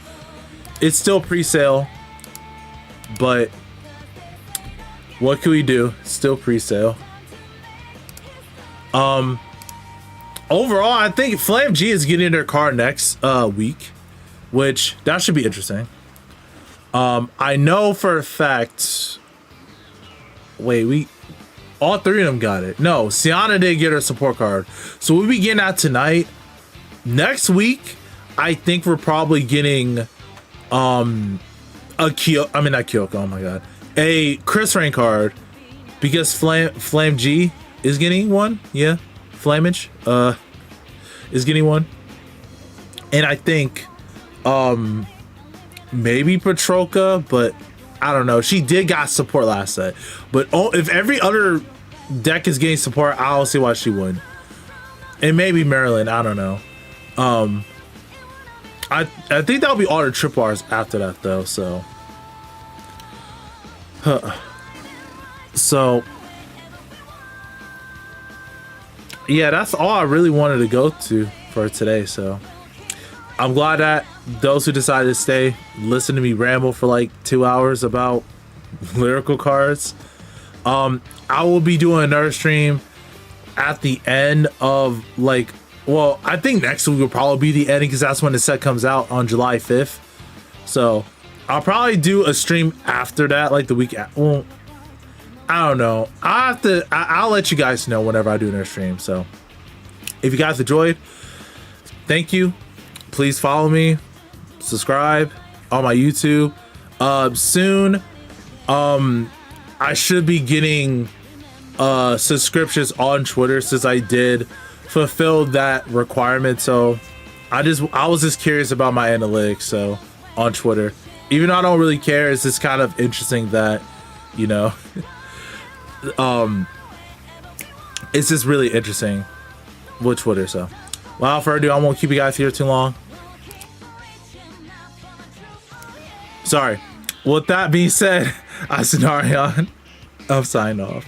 It's still pre-sale, but what can we do? Still pre-sale. Overall, I think Flame G is getting their card next week, which that should be interesting. I know for a fact. Wait, all three of them got it. No, Sienna did get her support card, so we'll be getting that tonight. Next week, I think we're probably getting not Kyoko, oh my god, a Chris Rain card, because Flame G is getting one. Yeah, Flamage is getting one, and I think maybe Petroka, but I don't know. She did got support last set, but if every other deck is getting support, I don't see why she wouldn't. And maybe Maryland, I don't know. I think that'll be all the trip R's after that though. So yeah, that's all I really wanted to go to for today. So I'm glad that those who decided to stay listen to me ramble for like 2 hours about lyrical cards. I will be doing another stream at the end of like, well, I think next week will probably be the ending because that's when the set comes out on July 5th. So I'll probably do a stream after that, like the week. Well, I don't know. I'll let you guys know whenever I do another stream. So if you guys enjoyed, thank you. Please follow me, subscribe on my YouTube. Soon, I should be getting subscriptions on Twitter since I did fulfill that requirement. So I was just curious about my analytics. So on Twitter, even though I don't really care, it's just kind of interesting that, you know, it's just really interesting with Twitter. So without further ado, I won't keep you guys here too long. Sorry. With that being said, I'm Cenarion. I'm signing off.